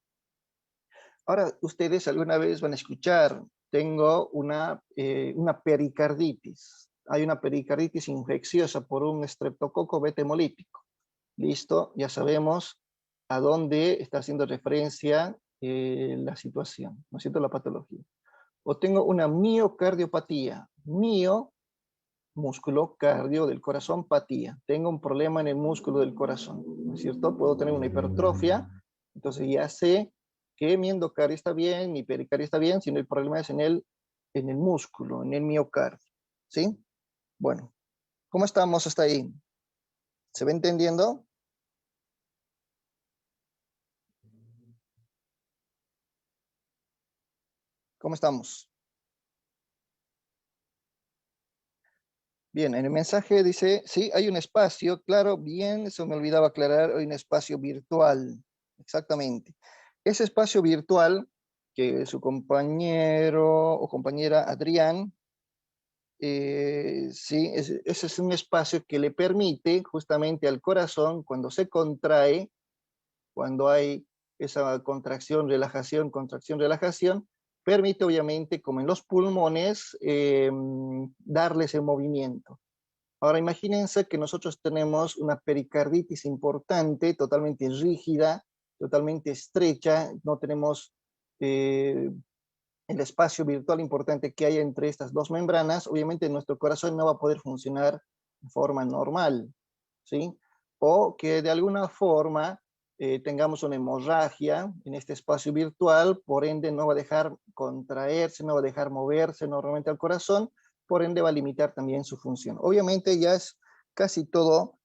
Ahora, ustedes alguna vez van a escuchar, tengo una pericarditis. Hay una pericarditis infecciosa por un estreptococo beta hemolítico. Listo, ya sabemos a dónde está haciendo referencia la situación, ¿no es cierto? La patología. O tengo una miocardiopatía. Mio, músculo, cardio, del corazón, patía. Tengo un problema en el músculo del corazón, ¿no es cierto? Puedo tener una hipertrofia, entonces ya sé que mi endocardio está bien, mi pericardio está bien, sino el problema es en el músculo, en el miocardio, ¿sí? Bueno, ¿cómo estamos hasta ahí? ¿Se va entendiendo? ¿Cómo estamos? Bien, en el mensaje dice, sí, hay un espacio, claro, bien, eso me olvidaba aclarar, hay un espacio virtual, exactamente. Ese espacio virtual que su compañero o compañera Adrián, sí, ese es un espacio que le permite justamente al corazón, cuando se contrae, cuando hay esa contracción, relajación, permite obviamente, como en los pulmones, darles el movimiento. Ahora imagínense que nosotros tenemos una pericarditis importante, totalmente rígida, totalmente estrecha, no tenemos eh, el espacio virtual importante que hay entre estas dos membranas. Obviamente nuestro corazón no va a poder funcionar de forma normal, ¿sí? O que de alguna forma tengamos una hemorragia en este espacio virtual, por ende no va a dejar contraerse, no va a dejar moverse normalmente al corazón, por ende va a limitar también su función. Obviamente ya es casi todo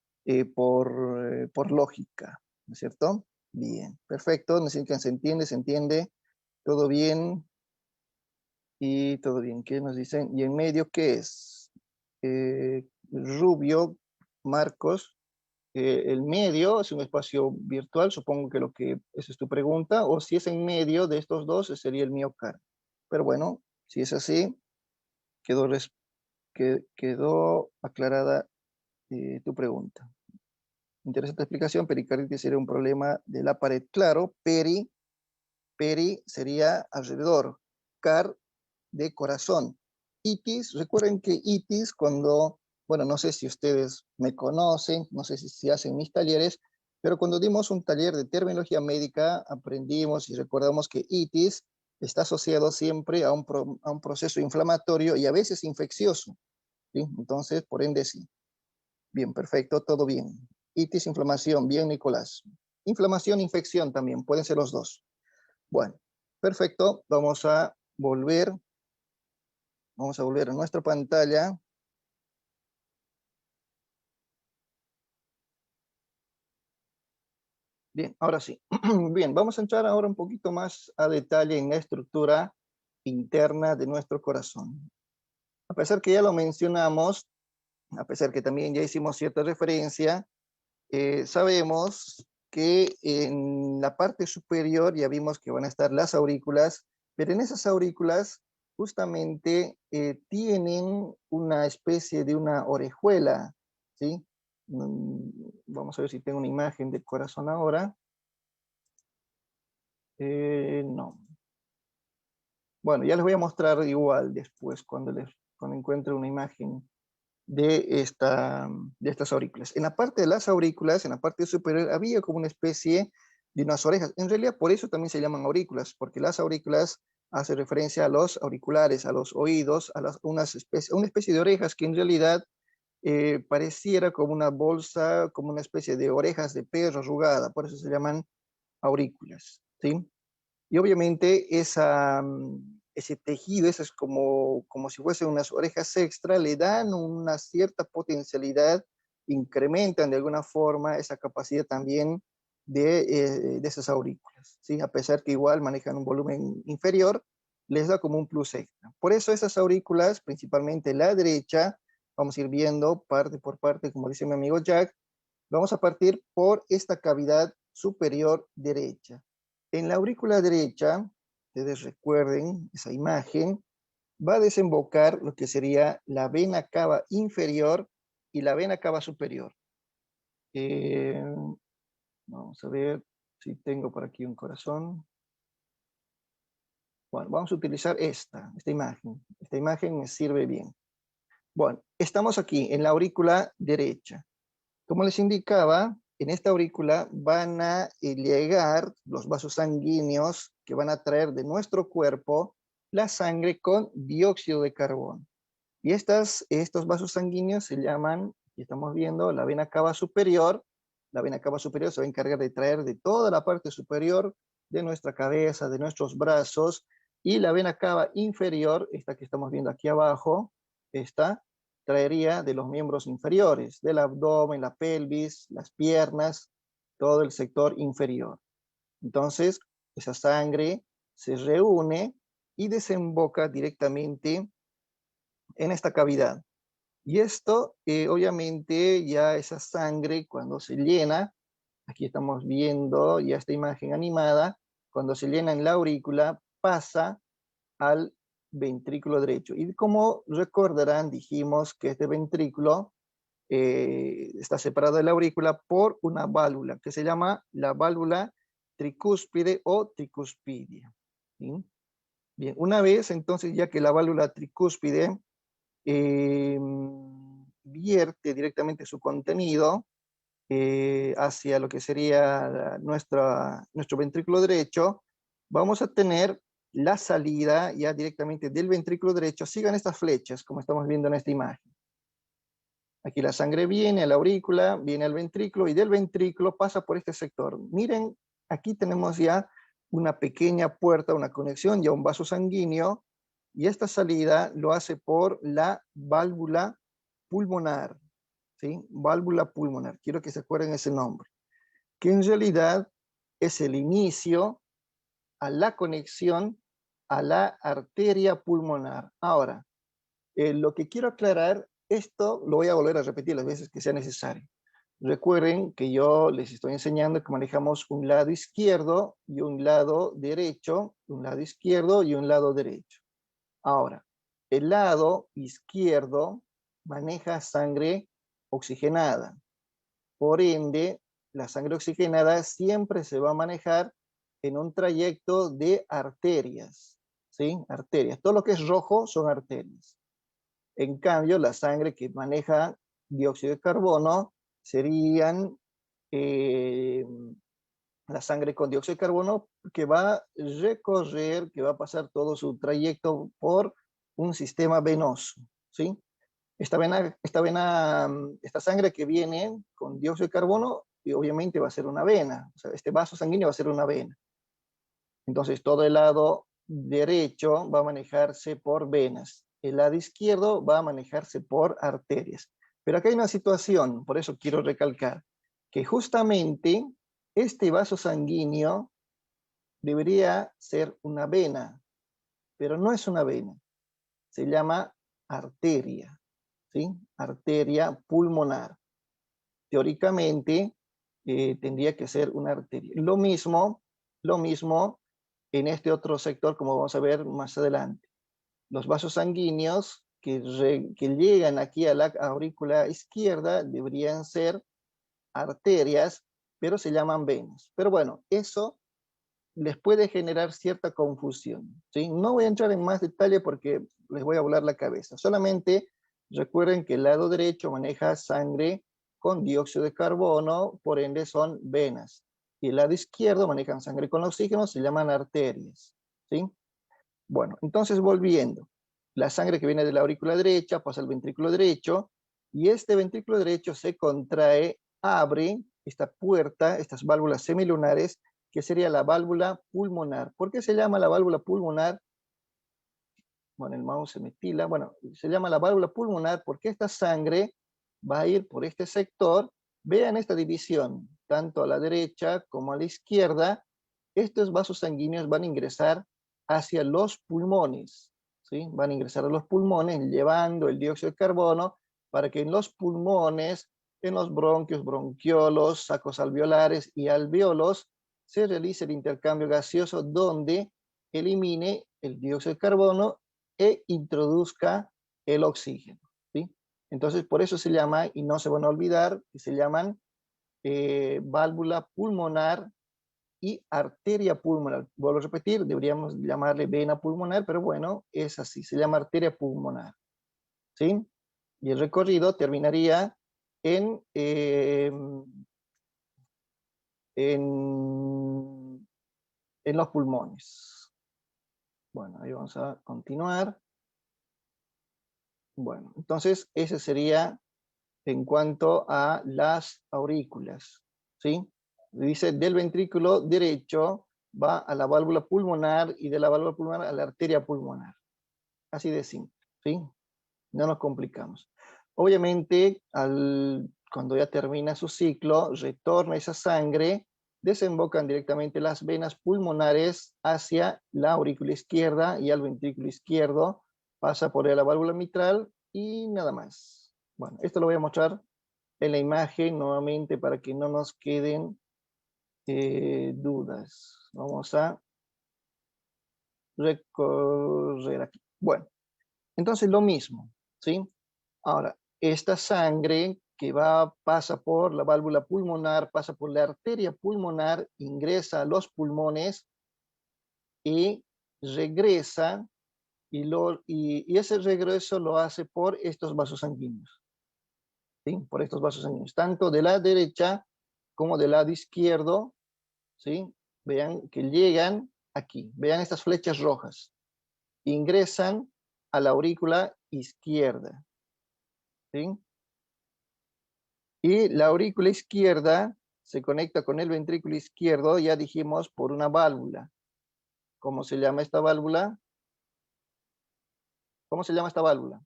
por lógica, ¿no es cierto? Bien, perfecto, necesitan, se entiende, todo bien y todo bien. ¿Qué nos dicen? ¿Y en medio qué es? Rubio, Marcos, el medio es un espacio virtual, supongo que esa es tu pregunta, o si es en medio de estos dos, sería el miocardio. Pero bueno, si es así, quedó, quedó aclarada tu pregunta. Interesante explicación. Pericarditis sería un problema de la pared. Claro, peri sería alrededor, car de corazón. Itis, recuerden que itis cuando, bueno, no sé si ustedes me conocen, no sé si hacen mis talleres, pero cuando dimos un taller de terminología médica, aprendimos y recordamos que itis está asociado siempre a a un proceso inflamatorio y a veces infeccioso, ¿sí? Entonces, por ende, sí. Bien, perfecto, todo bien. Itis, inflamación, bien, Nicolás. Inflamación, infección también, pueden ser los dos. Bueno, perfecto, vamos a volver a nuestra pantalla. Bien, ahora sí. Bien, vamos a entrar ahora un poquito más a detalle en la estructura interna de nuestro corazón. A pesar que ya lo mencionamos, a pesar que también ya hicimos cierta referencia, sabemos que en la parte superior ya vimos que van a estar las aurículas, pero en esas aurículas justamente tienen una especie de una orejuela, ¿sí? Vamos a ver si tengo una imagen del corazón ahora. No. Bueno, ya les voy a mostrar igual después cuando encuentre una imagen de estas aurículas. En la parte de las aurículas, en la parte superior, había como una especie de unas orejas. En realidad, por eso también se llaman aurículas, porque las aurículas hace referencia a los auriculares, a los oídos, a una especie de orejas que en realidad pareciera como una bolsa, como una especie de orejas de perro arrugada, por eso se llaman aurículas, ¿sí? Y obviamente ese tejido, eso es como si fuesen unas orejas extra, le dan una cierta potencialidad, incrementan de alguna forma esa capacidad también de esas aurículas, ¿sí? A pesar que igual manejan un volumen inferior, les da como un plus extra. Por eso esas aurículas, principalmente la derecha, vamos a ir viendo parte por parte, como dice mi amigo Jack, vamos a partir por esta cavidad superior derecha. En la aurícula derecha, ustedes recuerden esa imagen, va a desembocar lo que sería la vena cava inferior y la vena cava superior. Eh, Vamos a ver si tengo por aquí un corazón. Bueno, vamos a utilizar esta imagen. Esta imagen me sirve bien. Bueno, estamos aquí en la aurícula derecha. Como les indicaba, en esta aurícula van a llegar los vasos sanguíneos que van a traer de nuestro cuerpo la sangre con dióxido de carbono. Y estos vasos sanguíneos se llaman, aquí estamos viendo, la vena cava superior. La vena cava superior se va a encargar de traer de toda la parte superior de nuestra cabeza, de nuestros brazos, y la vena cava inferior, esta que estamos viendo aquí abajo, esta traería de los miembros inferiores, del abdomen, la pelvis, las piernas, todo el sector inferior. Entonces, esa sangre se reúne y desemboca directamente en esta cavidad. Y esto, obviamente, ya esa sangre cuando se llena, aquí estamos viendo ya esta imagen animada, cuando se llena en la aurícula, pasa al ventrículo derecho. Y como recordarán, dijimos que este ventrículo está separado de la aurícula por una válvula que se llama la válvula tricúspide o tricuspidia. ¿Sí? Bien, una vez entonces ya que la válvula tricúspide eh, vierte directamente su contenido hacia lo que sería nuestro ventrículo derecho, vamos a tener la salida ya directamente del ventrículo derecho. Sigan estas flechas, como estamos viendo en esta imagen. Aquí la sangre viene a la aurícula, viene al ventrículo y del ventrículo pasa por este sector. Miren, aquí tenemos ya una pequeña puerta, una conexión, ya un vaso sanguíneo, y esta salida lo hace por la válvula pulmonar, ¿sí? Válvula pulmonar, quiero que se acuerden ese nombre, que en realidad es el inicio a la conexión a la arteria pulmonar. Ahora, lo que quiero aclarar, esto lo voy a volver a repetir las veces que sea necesario. Recuerden que yo les estoy enseñando que manejamos un lado izquierdo y un lado derecho, un lado izquierdo y un lado derecho. Ahora, el lado izquierdo maneja sangre oxigenada. Por ende, la sangre oxigenada siempre se va a manejar en un trayecto de arterias, ¿sí? Arterias. Todo lo que es rojo son arterias. En cambio, la sangre que maneja dióxido de carbono serían eh, la sangre con dióxido de carbono que va a recorrer, que va a pasar todo su trayecto por un sistema venoso, ¿sí? Esta sangre que viene con dióxido de carbono, y obviamente va a ser una vena, o sea, este vaso sanguíneo va a ser una vena. Entonces, todo el lado derecho va a manejarse por venas. El lado izquierdo va a manejarse por arterias. Pero acá hay una situación, por eso quiero recalcar, que justamente este vaso sanguíneo debería ser una vena, pero no es una vena. Se llama arteria, ¿sí? Arteria pulmonar. Teóricamente, tendría que ser una arteria. Lo mismo en este otro sector, como vamos a ver más adelante. Los vasos sanguíneos que llegan aquí a la aurícula izquierda deberían ser arterias, pero se llaman venas. Pero bueno, eso les puede generar cierta confusión, ¿sí? No voy a entrar en más detalle porque les voy a volar la cabeza. Solamente recuerden que el lado derecho maneja sangre con dióxido de carbono, por ende son venas. Y el lado izquierdo manejan sangre con oxígeno, se llaman arterias, ¿sí? Bueno, entonces volviendo. La sangre que viene de la aurícula derecha pasa al ventrículo derecho, y este ventrículo derecho se contrae, abre esta puerta, estas válvulas semilunares, que sería la válvula pulmonar. ¿Por qué se llama la válvula pulmonar? Bueno, el mouse se me tila. Bueno, se llama la válvula pulmonar porque esta sangre va a ir por este sector. Vean esta división, tanto a la derecha como a la izquierda. Estos vasos sanguíneos van a ingresar hacia los pulmones, ¿sí? Van a ingresar a los pulmones llevando el dióxido de carbono para que en los pulmones, en los bronquios, bronquiolos, sacos alveolares y alveolos, se realice el intercambio gaseoso donde elimine el dióxido de carbono e introduzca el oxígeno, ¿sí? Entonces, por eso se llama, y no se van a olvidar, que se llaman válvula pulmonar y arteria pulmonar. Vuelvo a repetir, deberíamos llamarle vena pulmonar, pero bueno, es así, se llama arteria pulmonar, ¿sí? Y el recorrido terminaría en, en los pulmones. Bueno, ahí vamos a continuar. Bueno, entonces ese sería en cuanto a las aurículas, ¿sí? Dice, del ventrículo derecho va a la válvula pulmonar y de la válvula pulmonar a la arteria pulmonar. Así de simple, ¿sí? No nos complicamos. Obviamente, cuando ya termina su ciclo, retorna esa sangre, desembocan directamente las venas pulmonares hacia la aurícula izquierda y al ventrículo izquierdo, pasa por la válvula mitral y nada más. Bueno, esto lo voy a mostrar en la imagen nuevamente para que no nos queden dudas. Vamos a recorrer aquí. Bueno, entonces lo mismo, ¿sí? Ahora, esta sangre que pasa por la válvula pulmonar, pasa por la arteria pulmonar, ingresa a los pulmones y regresa, y ese regreso lo hace por estos vasos sanguíneos, ¿sí? Por estos vasos sanguíneos, tanto de la derecha como del lado izquierdo, ¿sí? Vean que llegan aquí, vean estas flechas rojas, ingresan a la aurícula izquierda, ¿sí? Y la aurícula izquierda se conecta con el ventrículo izquierdo, ya dijimos, por una válvula. ¿Cómo se llama esta válvula? ¿Cómo se llama esta válvula?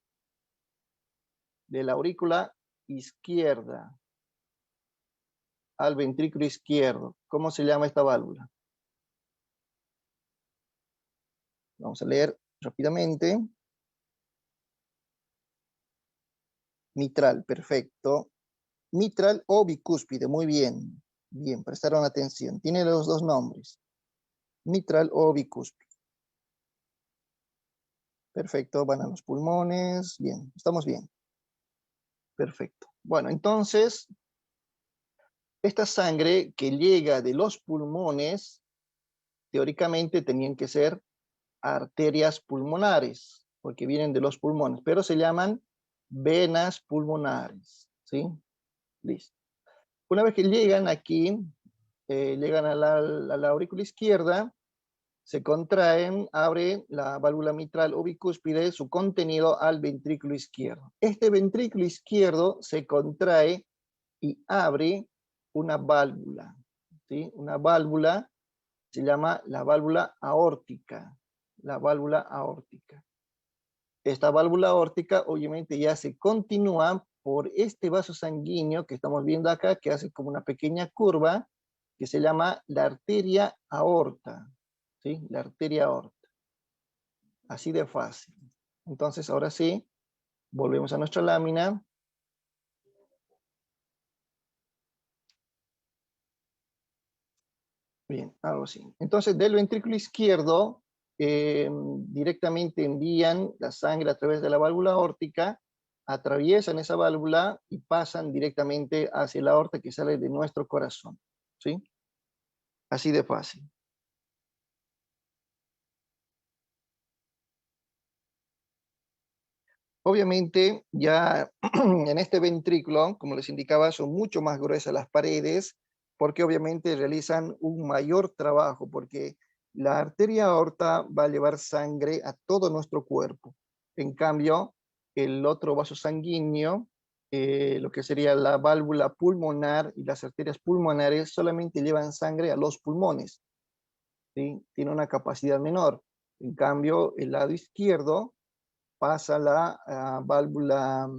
De la aurícula izquierda al ventrículo izquierdo. ¿Cómo se llama esta válvula? Vamos a leer rápidamente. Mitral, perfecto. Mitral o bicúspide, muy bien. Bien, prestaron atención. Tiene los dos nombres. Mitral o bicúspide. Perfecto, van a los pulmones. Bien, estamos bien. Perfecto. Bueno, entonces, esta sangre que llega de los pulmones, teóricamente tenían que ser arterias pulmonares, porque vienen de los pulmones, pero se llaman venas pulmonares, ¿sí? Listo. Una vez que llegan aquí, llegan a la aurícula izquierda, se contraen, abre la válvula mitral o bicúspide, su contenido al ventrículo izquierdo. Este ventrículo izquierdo se contrae y abre una válvula, ¿sí? Una válvula se llama la válvula aórtica, la válvula aórtica. Esta válvula aórtica obviamente ya se continúa por este vaso sanguíneo que estamos viendo acá, que hace como una pequeña curva, que se llama la arteria aorta, ¿sí? La arteria aorta. Así de fácil. Entonces, ahora sí, volvemos a nuestra lámina. Bien, algo así. Entonces, del ventrículo izquierdo, directamente envían la sangre a través de la válvula aórtica, atraviesan esa válvula y pasan directamente hacia la aorta que sale de nuestro corazón, ¿sí? Así de fácil. Obviamente, ya en este ventrículo, como les indicaba, son mucho más gruesas las paredes, porque obviamente realizan un mayor trabajo, porque la arteria aorta va a llevar sangre a todo nuestro cuerpo. En cambio, el otro vaso sanguíneo, lo que sería la válvula pulmonar y las arterias pulmonares, solamente llevan sangre a los pulmones, ¿sí? Tiene una capacidad menor. En cambio, el lado izquierdo pasa la válvula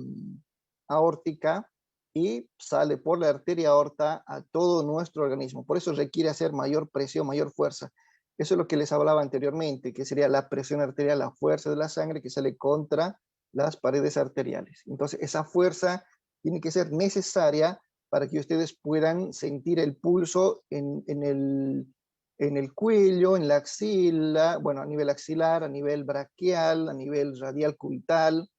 aórtica y sale por la arteria aorta a todo nuestro organismo. Por eso requiere hacer mayor presión, mayor fuerza. Eso es lo que les hablaba anteriormente, que sería la presión arterial, la fuerza de la sangre que sale contra las paredes arteriales. Entonces, esa fuerza tiene que ser necesaria para que ustedes puedan sentir el pulso en el cuello, en la axila, bueno, a nivel axilar, a nivel braquial, a nivel radial cubital,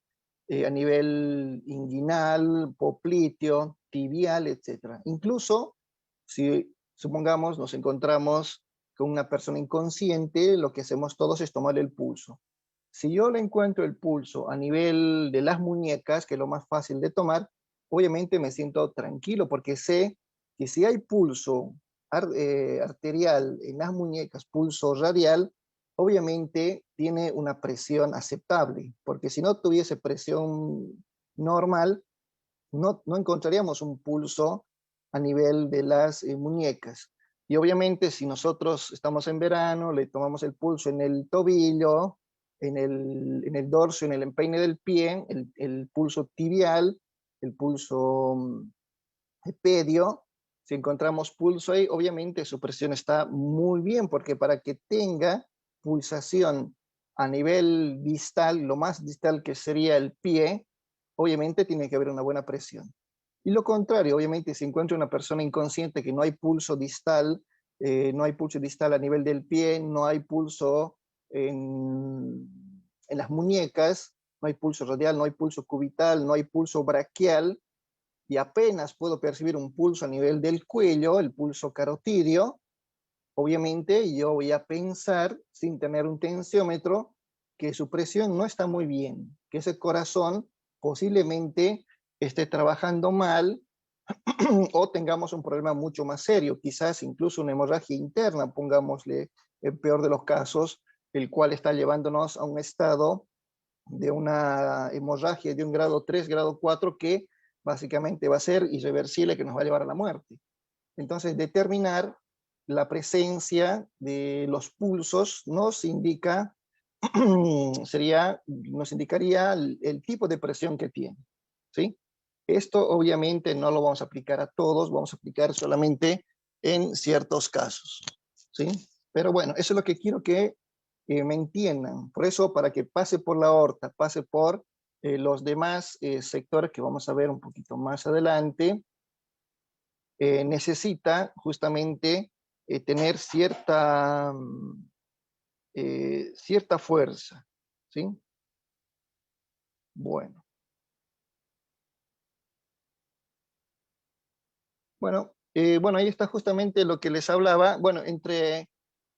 a nivel inguinal, popliteo, tibial, etc. Incluso, si supongamos nos encontramos con una persona inconsciente, lo que hacemos todos es tomar el pulso. Si yo le encuentro el pulso a nivel de las muñecas, que es lo más fácil de tomar, obviamente me siento tranquilo porque sé que si hay pulso arterial en las muñecas, pulso radial, obviamente tiene una presión aceptable, porque si no tuviese presión normal, no encontraríamos un pulso a nivel de las muñecas. Y obviamente si nosotros estamos en verano, le tomamos el pulso en el tobillo, en el dorso, en el empeine del pie, el pulso tibial, el pulso pedio, si encontramos pulso ahí, obviamente su presión está muy bien, porque para que tenga pulsación a nivel distal, lo más distal que sería el pie, obviamente tiene que haber una buena presión. Y lo contrario, obviamente, si encuentra una persona inconsciente que no hay pulso distal, no hay pulso distal a nivel del pie, no hay pulso en las muñecas, no hay pulso radial, no hay pulso cubital, no hay pulso braquial, y apenas puedo percibir un pulso a nivel del cuello, el pulso carotidio, obviamente yo voy a pensar, sin tener un tensiómetro, que su presión no está muy bien, que ese corazón posiblemente esté trabajando mal o tengamos un problema mucho más serio, quizás incluso una hemorragia interna, pongámosle el peor de los casos, el cual está llevándonos a un estado de una hemorragia de un grado 3, grado 4, que básicamente va a ser irreversible, que nos va a llevar a la muerte. Entonces, determinar la presencia de los pulsos nos indica, nos indicaría el tipo de presión que tiene, ¿sí? Esto obviamente no lo vamos a aplicar a todos, vamos a aplicar solamente en ciertos casos, ¿sí? Pero bueno, eso es lo que quiero que me entiendan. Por eso, para que pase por la aorta, pase por los demás sectores que vamos a ver un poquito más adelante, necesita justamente tener cierta fuerza, ¿sí? Bueno, bueno, ahí está justamente lo que les hablaba. Bueno,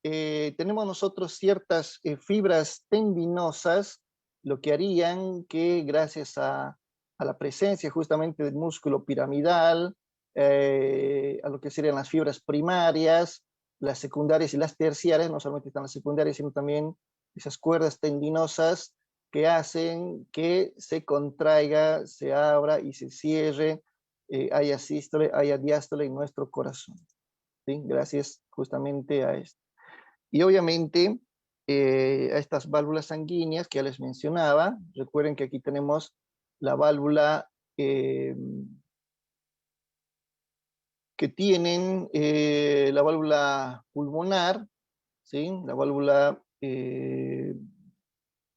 tenemos nosotros ciertas fibras tendinosas, lo que harían que gracias a la presencia justamente del músculo piramidal, a lo que serían las fibras primarias, las secundarias y las terciarias, no solamente están las secundarias, sino también esas cuerdas tendinosas que hacen que se contraiga, se abra y se cierre, haya sístole, haya diástole en nuestro corazón, ¿sí? Gracias justamente a esto. Y obviamente a estas válvulas sanguíneas que ya les mencionaba, recuerden que aquí tenemos la válvula que tienen la válvula pulmonar, ¿sí? La válvula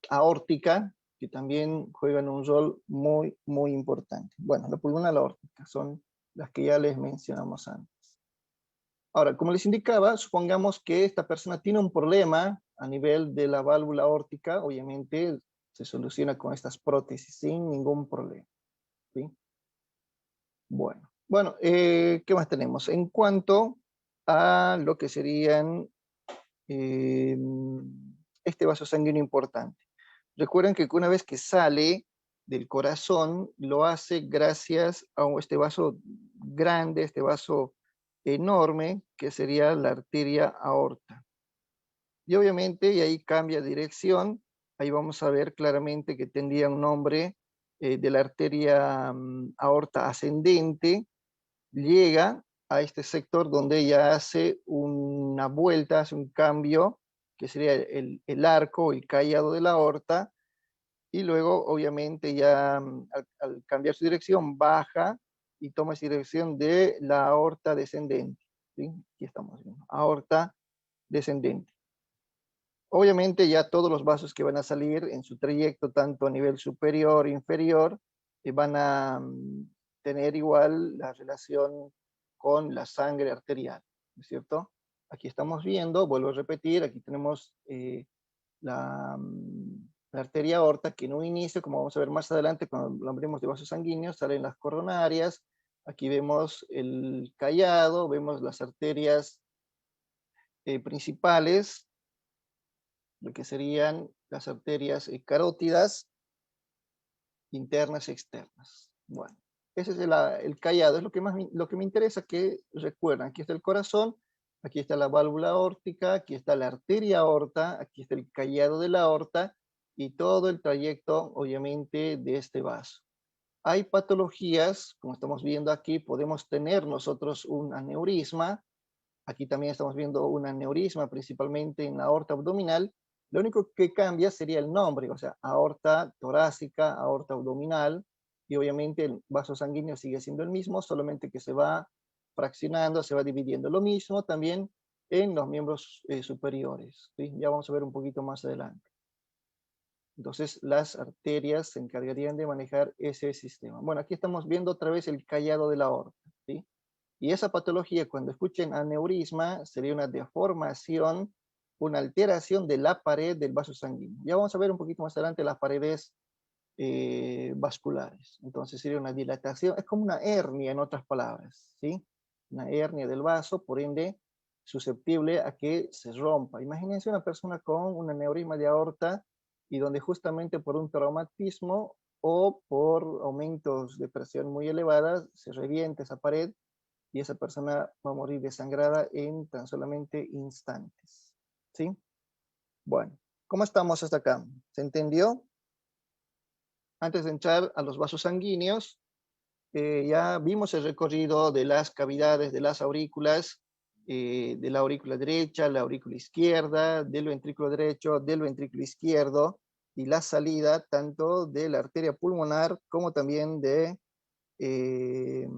aórtica, que también juegan un rol muy, muy importante. Bueno, la pulmonar y la aórtica son las que ya les mencionamos antes. Ahora, como les indicaba, supongamos que esta persona tiene un problema a nivel de la válvula aórtica, obviamente se soluciona con estas prótesis sin ningún problema, ¿sí? Bueno, ¿qué más tenemos? En cuanto a lo que serían eh, este vaso sanguíneo importante. Recuerden que una vez que sale del corazón lo hace gracias a este vaso grande, este vaso enorme, que sería la arteria aorta. Y obviamente, y ahí cambia dirección, ahí vamos a ver claramente que tendría un nombre de la arteria aorta ascendente, llega a este sector donde ella hace una vuelta, hace un cambio, que sería el arco, el callado de la aorta, y luego obviamente ya al cambiar su dirección baja y toma esa dirección de la aorta descendente. ¿Sí? Aquí estamos viendo, aorta descendente. Obviamente ya todos los vasos que van a salir en su trayecto, tanto a nivel superior e inferior, van a tener igual la relación con la sangre arterial, ¿no es cierto? Aquí estamos viendo, vuelvo a repetir, aquí tenemos la arteria aorta, que en un inicio, como vamos a ver más adelante, cuando hablemos de vasos sanguíneos, salen las coronarias, aquí vemos el callado, vemos las arterias principales, lo que serían las arterias carótidas, internas y externas. Bueno, ese es el callado, es lo que me interesa que recuerden. Aquí está el corazón, aquí está la válvula aórtica, aquí está la arteria aorta, aquí está el callado de la aorta y todo el trayecto, obviamente, de este vaso. Hay patologías, como estamos viendo aquí, podemos tener nosotros un aneurisma. Aquí también estamos viendo un aneurisma, principalmente en la aorta abdominal. Lo único que cambia sería el nombre, o sea, aorta torácica, aorta abdominal, y obviamente el vaso sanguíneo sigue siendo el mismo, solamente que se va fraccionando, se va dividiendo. Lo mismo también en los miembros superiores, ¿sí? Ya vamos a ver un poquito más adelante. Entonces, las arterias se encargarían de manejar ese sistema. Bueno, aquí estamos viendo otra vez el callado de la aorta, ¿sí? Y esa patología, cuando escuchen aneurisma, sería una deformación, una alteración de la pared del vaso sanguíneo. Ya vamos a ver un poquito más adelante las paredes vasculares. Entonces sería una dilatación, es como una hernia en otras palabras, ¿sí? Una hernia del vaso, por ende, susceptible a que se rompa. Imagínense una persona con un aneurisma de aorta y donde justamente por un traumatismo o por aumentos de presión muy elevadas se revienta esa pared y esa persona va a morir desangrada en tan solamente instantes. ¿Sí? Bueno, ¿cómo estamos hasta acá? ¿Se entendió? Antes de entrar a los vasos sanguíneos, ya vimos el recorrido de las cavidades de las aurículas, de la aurícula derecha, la aurícula izquierda, del ventrículo derecho, del ventrículo izquierdo, y la salida tanto de la arteria pulmonar como también de eh,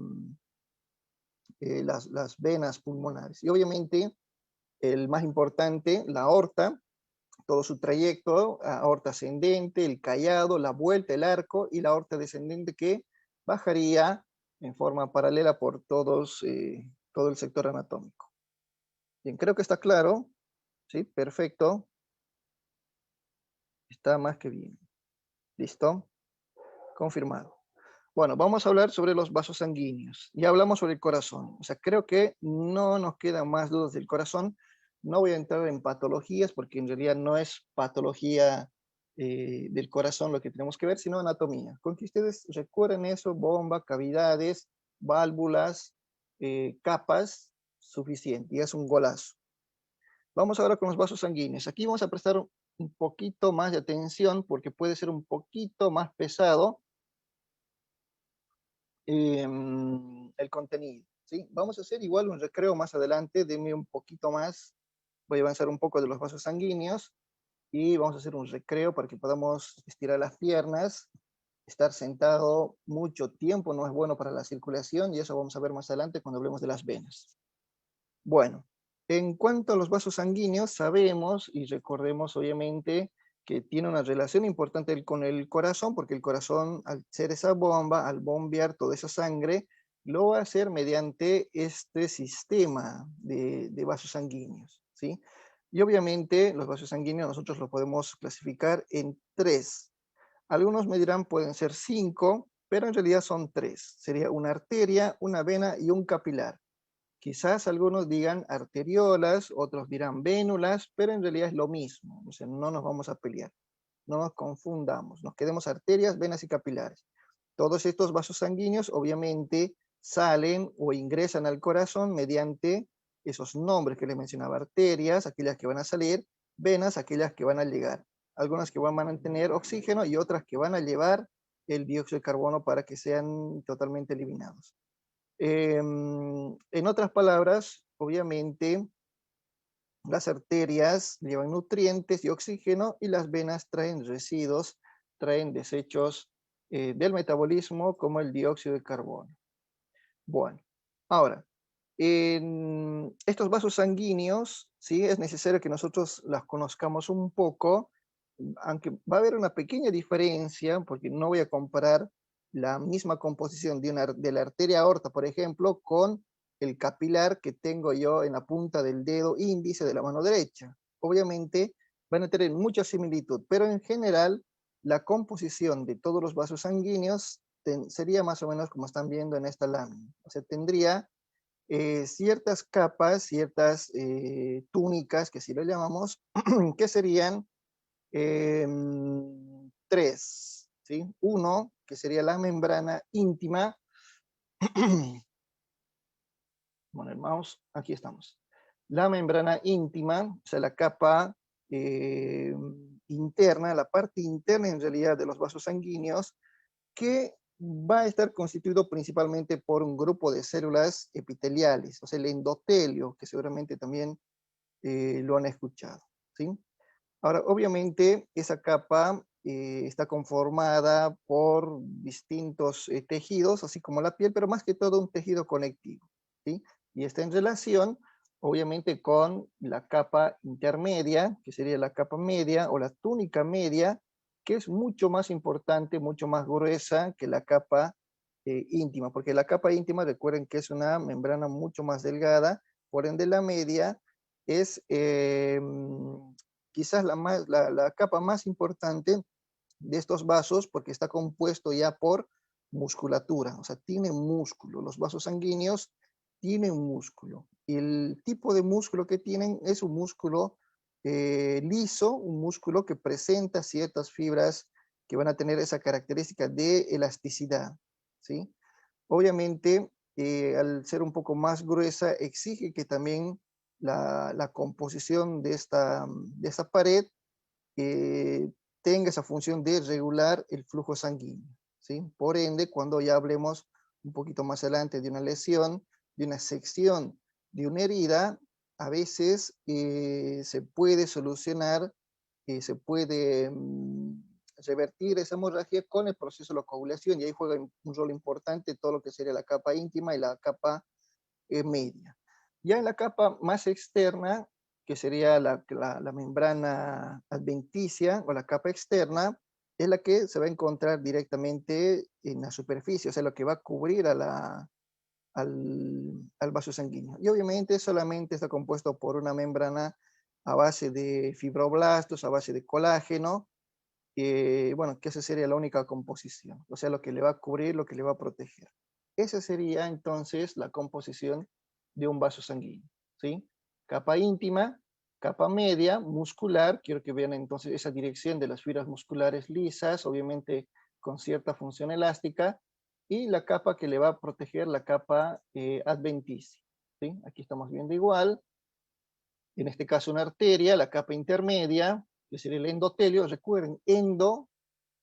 las venas pulmonares. Y obviamente, el más importante, la aorta, todo su trayecto, aorta ascendente, el callado, la vuelta, el arco, y la aorta descendente que bajaría en forma paralela por todo el sector anatómico. Bien, creo que está claro, ¿sí? Perfecto. Está más que bien. ¿Listo? Confirmado. Bueno, vamos a hablar sobre los vasos sanguíneos. Ya hablamos sobre el corazón. O sea, creo que no nos quedan más dudas del corazón. No voy a entrar en patologías porque en realidad no es patología del corazón lo que tenemos que ver, sino anatomía. Con que ustedes recuerden eso, bomba, cavidades, válvulas, capas, suficiente. Y es un golazo. Vamos ahora con los vasos sanguíneos. Aquí vamos a prestar un poquito más de atención porque puede ser un poquito más pesado el contenido, ¿sí? Vamos a hacer igual un recreo más adelante, denme un poquito más, voy a avanzar un poco de los vasos sanguíneos y vamos a hacer un recreo para que podamos estirar las piernas. Estar sentado mucho tiempo no es bueno para la circulación y eso vamos a ver más adelante cuando hablemos de las venas. Bueno, en cuanto a los vasos sanguíneos, sabemos y recordemos obviamente que tiene una relación importante con el corazón, porque el corazón, al ser esa bomba, al bombear toda esa sangre, lo va a hacer mediante este sistema de vasos sanguíneos, ¿sí? Y obviamente los vasos sanguíneos nosotros los podemos clasificar en tres. Algunos me dirán pueden ser cinco, pero en realidad son tres. Sería una arteria, una vena y un capilar. Quizás algunos digan arteriolas, otros dirán vénulas, pero en realidad es lo mismo, o sea, no nos vamos a pelear. no nos confundamos, nos quedemos arterias, venas y capilares. Todos estos vasos sanguíneos obviamente salen o ingresan al corazón mediante esos nombres que les mencionaba: arterias, aquellas que van a salir; venas, aquellas que van a llegar. Algunas que van a mantener oxígeno y otras que van a llevar el dióxido de carbono para que sean totalmente eliminados. En otras palabras, obviamente, las arterias llevan nutrientes y oxígeno, y las venas traen residuos, traen desechos del metabolismo, como el dióxido de carbono. Bueno, ahora, en estos vasos sanguíneos, ¿sí?, es necesario que nosotros las conozcamos un poco, aunque va a haber una pequeña diferencia, porque no voy a comparar la misma composición de la arteria aorta, por ejemplo, con el capilar que tengo yo en la punta del dedo índice de la mano derecha. Obviamente van a tener mucha similitud, pero en general la composición de todos los vasos sanguíneos sería más o menos como están viendo en esta lámina. O sea, tendría ciertas capas, ciertas túnicas, que así lo llamamos, que serían tres, ¿sí? Uno, que sería la membrana íntima. Bueno, el mouse, aquí estamos. La membrana íntima, o sea, la capa interna, la parte interna en realidad de los vasos sanguíneos, que va a estar constituido principalmente por un grupo de células epiteliales, o sea, el endotelio, que seguramente también lo han escuchado, ¿sí? Ahora, obviamente, esa capa está conformada por distintos tejidos, así como la piel, pero más que todo un tejido conectivo, ¿sí? Y está en relación, obviamente, con la capa intermedia, que sería la capa media o la túnica media, que es mucho más importante, mucho más gruesa que la capa íntima, porque la capa íntima, recuerden que es una membrana mucho más delgada; por ende la media es quizás la capa más importante de estos vasos, porque está compuesto ya por musculatura, o sea, tiene músculo. Los vasos sanguíneos tienen músculo. Y el tipo de músculo que tienen es un músculo liso, un músculo que presenta ciertas fibras que van a tener esa característica de elasticidad, ¿sí? Obviamente, al ser un poco más gruesa, exige que también la composición de esta pared eh, tenga esa función de regular el flujo sanguíneo, ¿sí? Por ende, cuando ya hablemos un poquito más adelante de una lesión, de una sección, de una herida, a veces se puede solucionar, se puede revertir esa hemorragia con el proceso de la coagulación, y ahí juega un rol importante todo lo que sería la capa íntima y la capa media. Ya en la capa más externa, que sería la membrana adventicia o la capa externa, es la que se va a encontrar directamente en la superficie, o sea, lo que va a cubrir al vaso sanguíneo. Y obviamente solamente está compuesto por una membrana a base de fibroblastos, a base de colágeno, bueno, que esa sería la única composición, o sea, lo que le va a cubrir, lo que le va a proteger. Esa sería entonces la composición de un vaso sanguíneo, ¿sí? Capa íntima, capa media, muscular; quiero que vean entonces esa dirección de las fibras musculares lisas, obviamente con cierta función elástica; y la capa que le va a proteger, la capa adventicia, ¿sí? Aquí estamos viendo igual, en este caso una arteria, la capa intermedia, que sería el endotelio. Recuerden, endo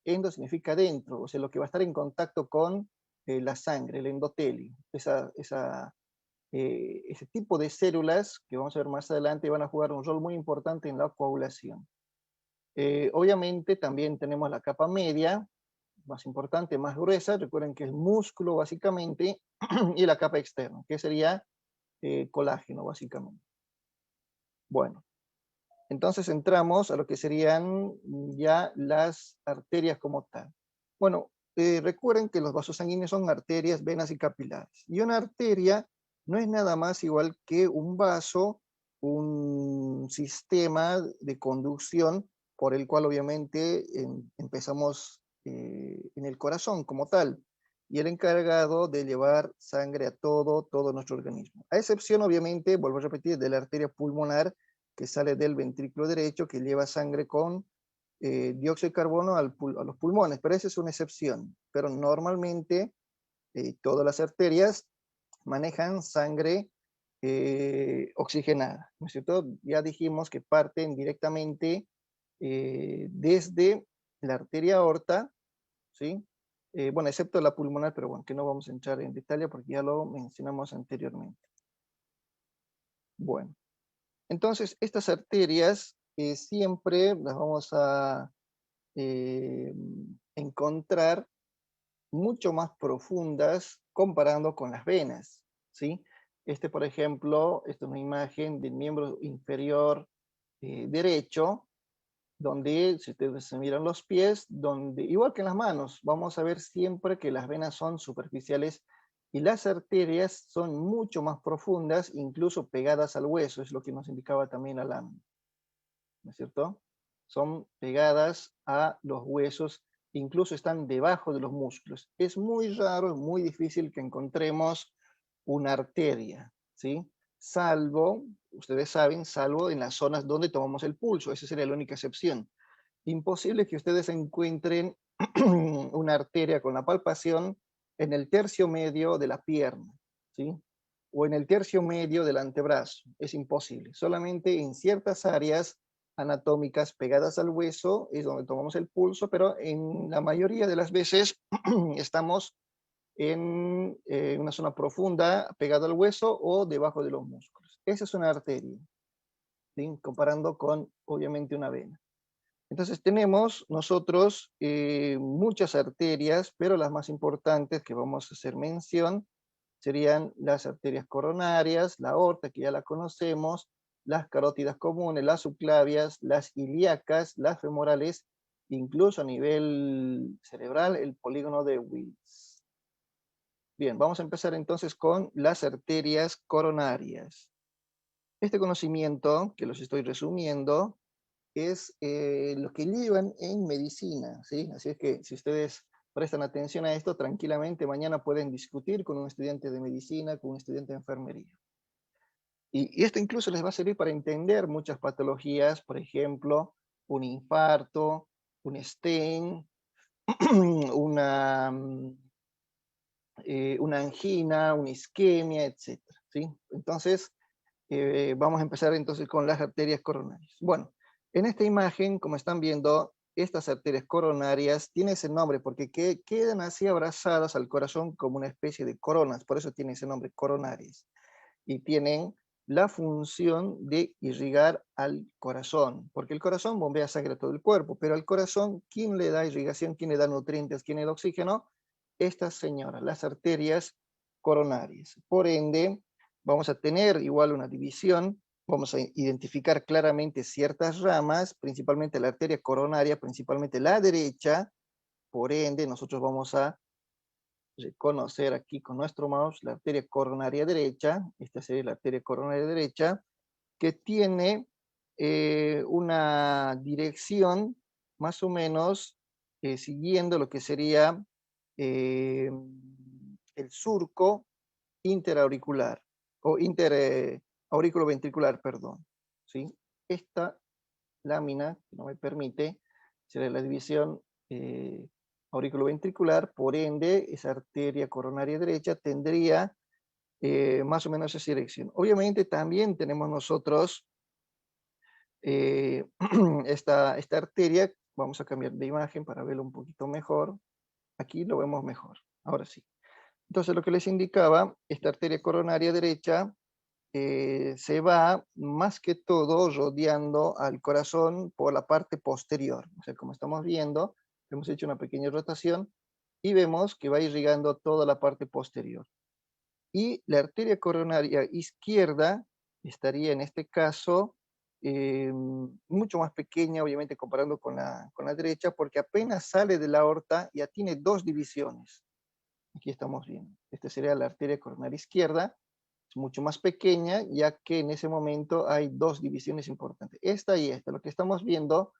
significa dentro, o sea, lo que va a estar en contacto con la sangre, el endotelio. Ese tipo de células, que vamos a ver más adelante, van a jugar un rol muy importante en la coagulación. Obviamente también tenemos la capa media, más importante, más gruesa. Recuerden que es músculo básicamente, y la capa externa, que sería colágeno básicamente. Bueno, entonces entramos a lo que serían ya las arterias como tal. Bueno, recuerden que los vasos sanguíneos son arterias, venas y capilares. Y una arteria no es nada más igual que un vaso, un sistema de conducción por el cual obviamente empezamos en el corazón como tal, y el encargado de llevar sangre a todo nuestro organismo. A excepción, obviamente, vuelvo a repetir, de la arteria pulmonar, que sale del ventrículo derecho, que lleva sangre con dióxido de carbono a los pulmones, pero esa es una excepción. Pero normalmente todas las arterias manejan sangre oxigenada, ¿no es cierto? Ya dijimos que parten directamente desde la arteria aorta, ¿sí? Bueno, excepto la pulmonar, pero bueno, que no vamos a entrar en detalle porque ya lo mencionamos anteriormente. Bueno, entonces estas arterias siempre las vamos a eh, encontrar mucho más profundas comparando con las venas, ¿sí? Por ejemplo, esta es una imagen del miembro inferior derecho, donde, si ustedes se miran los pies, donde, igual que en las manos, vamos a ver siempre que las venas son superficiales y las arterias son mucho más profundas, incluso pegadas al hueso, es lo que nos indicaba también Alan, ¿no es cierto? Son pegadas a los huesos, incluso están debajo de los músculos. Es muy raro, muy difícil que encontremos una arteria, ¿sí? Salvo, ustedes saben, salvo en las zonas donde tomamos el pulso, esa sería la única excepción. Imposible que ustedes encuentren una arteria con la palpación en el tercio medio de la pierna, ¿sí? O en el tercio medio del antebrazo. Es imposible. Solamente en ciertas áreas anatómicas pegadas al hueso es donde tomamos el pulso, pero en la mayoría de las veces estamos en una zona profunda pegado al hueso o debajo de los músculos. Esa es una arteria, ¿sí? Comparando con, obviamente, una vena. Entonces tenemos nosotros muchas arterias, pero las más importantes que vamos a hacer mención serían las arterias coronarias, la aorta, que ya la conocemos, las carótidas comunes, las subclavias, las ilíacas, las femorales, incluso a nivel cerebral, el polígono de Wills. Bien, vamos a empezar entonces con las arterias coronarias. Este conocimiento, que los estoy resumiendo, es lo que llevan en medicina, ¿sí? Así es que si ustedes prestan atención a esto, tranquilamente mañana pueden discutir con un estudiante de medicina, con un estudiante de enfermería. Y esto incluso les va a servir para entender muchas patologías, por ejemplo, un infarto, un stent, una, una angina, una isquemia, etcétera, ¿sí? Entonces, vamos a empezar entonces con las arterias coronarias. Bueno, en esta imagen, como están viendo, estas arterias coronarias tienen ese nombre porque quedan así abrazadas al corazón como una especie de coronas, por eso tiene ese nombre, coronarias. Y tienen la función de irrigar al corazón, porque el corazón bombea sangre a todo el cuerpo, pero al corazón, ¿quién le da irrigación? ¿Quién le da nutrientes? ¿Quién le da oxígeno? Estas señoras, las arterias coronarias. Por ende, vamos a tener igual una división, vamos a identificar claramente ciertas ramas, principalmente la arteria coronaria, principalmente la derecha, por ende nosotros vamos a reconocer aquí con nuestro mouse la arteria coronaria derecha, esta sería la arteria coronaria derecha, que tiene una dirección más o menos siguiendo lo que sería eh, el surco interauricular, o interaurículo-ventricular, perdón. ¿Sí? Esta lámina, que no me permite, será la división auriculoventricular, por ende, esa arteria coronaria derecha tendría más o menos esa dirección. Obviamente también tenemos nosotros esta arteria, vamos a cambiar de imagen para verlo un poquito mejor. Aquí lo vemos mejor, ahora sí. Entonces lo que les indicaba, esta arteria coronaria derecha se va más que todo rodeando al corazón por la parte posterior. O sea, como estamos viendo, hemos hecho una pequeña rotación y vemos que va irrigando toda la parte posterior. Y la arteria coronaria izquierda estaría en este caso mucho más pequeña, obviamente comparando con la derecha, porque apenas sale de la aorta ya tiene dos divisiones. Aquí estamos viendo. Esta sería la arteria coronaria izquierda, es mucho más pequeña, ya que en ese momento hay dos divisiones importantes. Esta y esta. Lo que estamos viendo,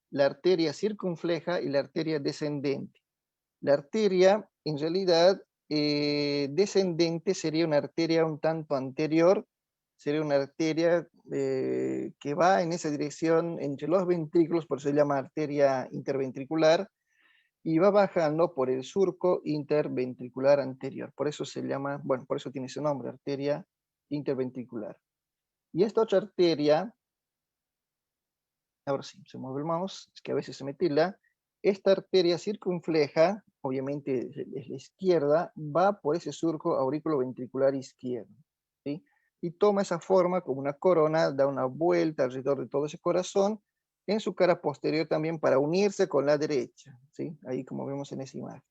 la arteria circunfleja y la arteria descendente. La arteria, en realidad, descendente sería una arteria un tanto anterior sería una arteria que va en esa dirección entre los ventrículos, por eso se llama arteria interventricular, y va bajando por el surco interventricular anterior. Por eso se llama, bueno, por eso tiene ese nombre, arteria interventricular. Y esta otra arteria, ahora sí, se mueve el mouse, es que a veces se me tilda, esta arteria circunfleja, obviamente es la izquierda, va por ese surco aurículo-ventricular izquierdo, ¿sí? Y toma esa forma como una corona, da una vuelta alrededor de todo ese corazón, en su cara posterior también para unirse con la derecha, ¿sí? Ahí como vemos en esa imagen.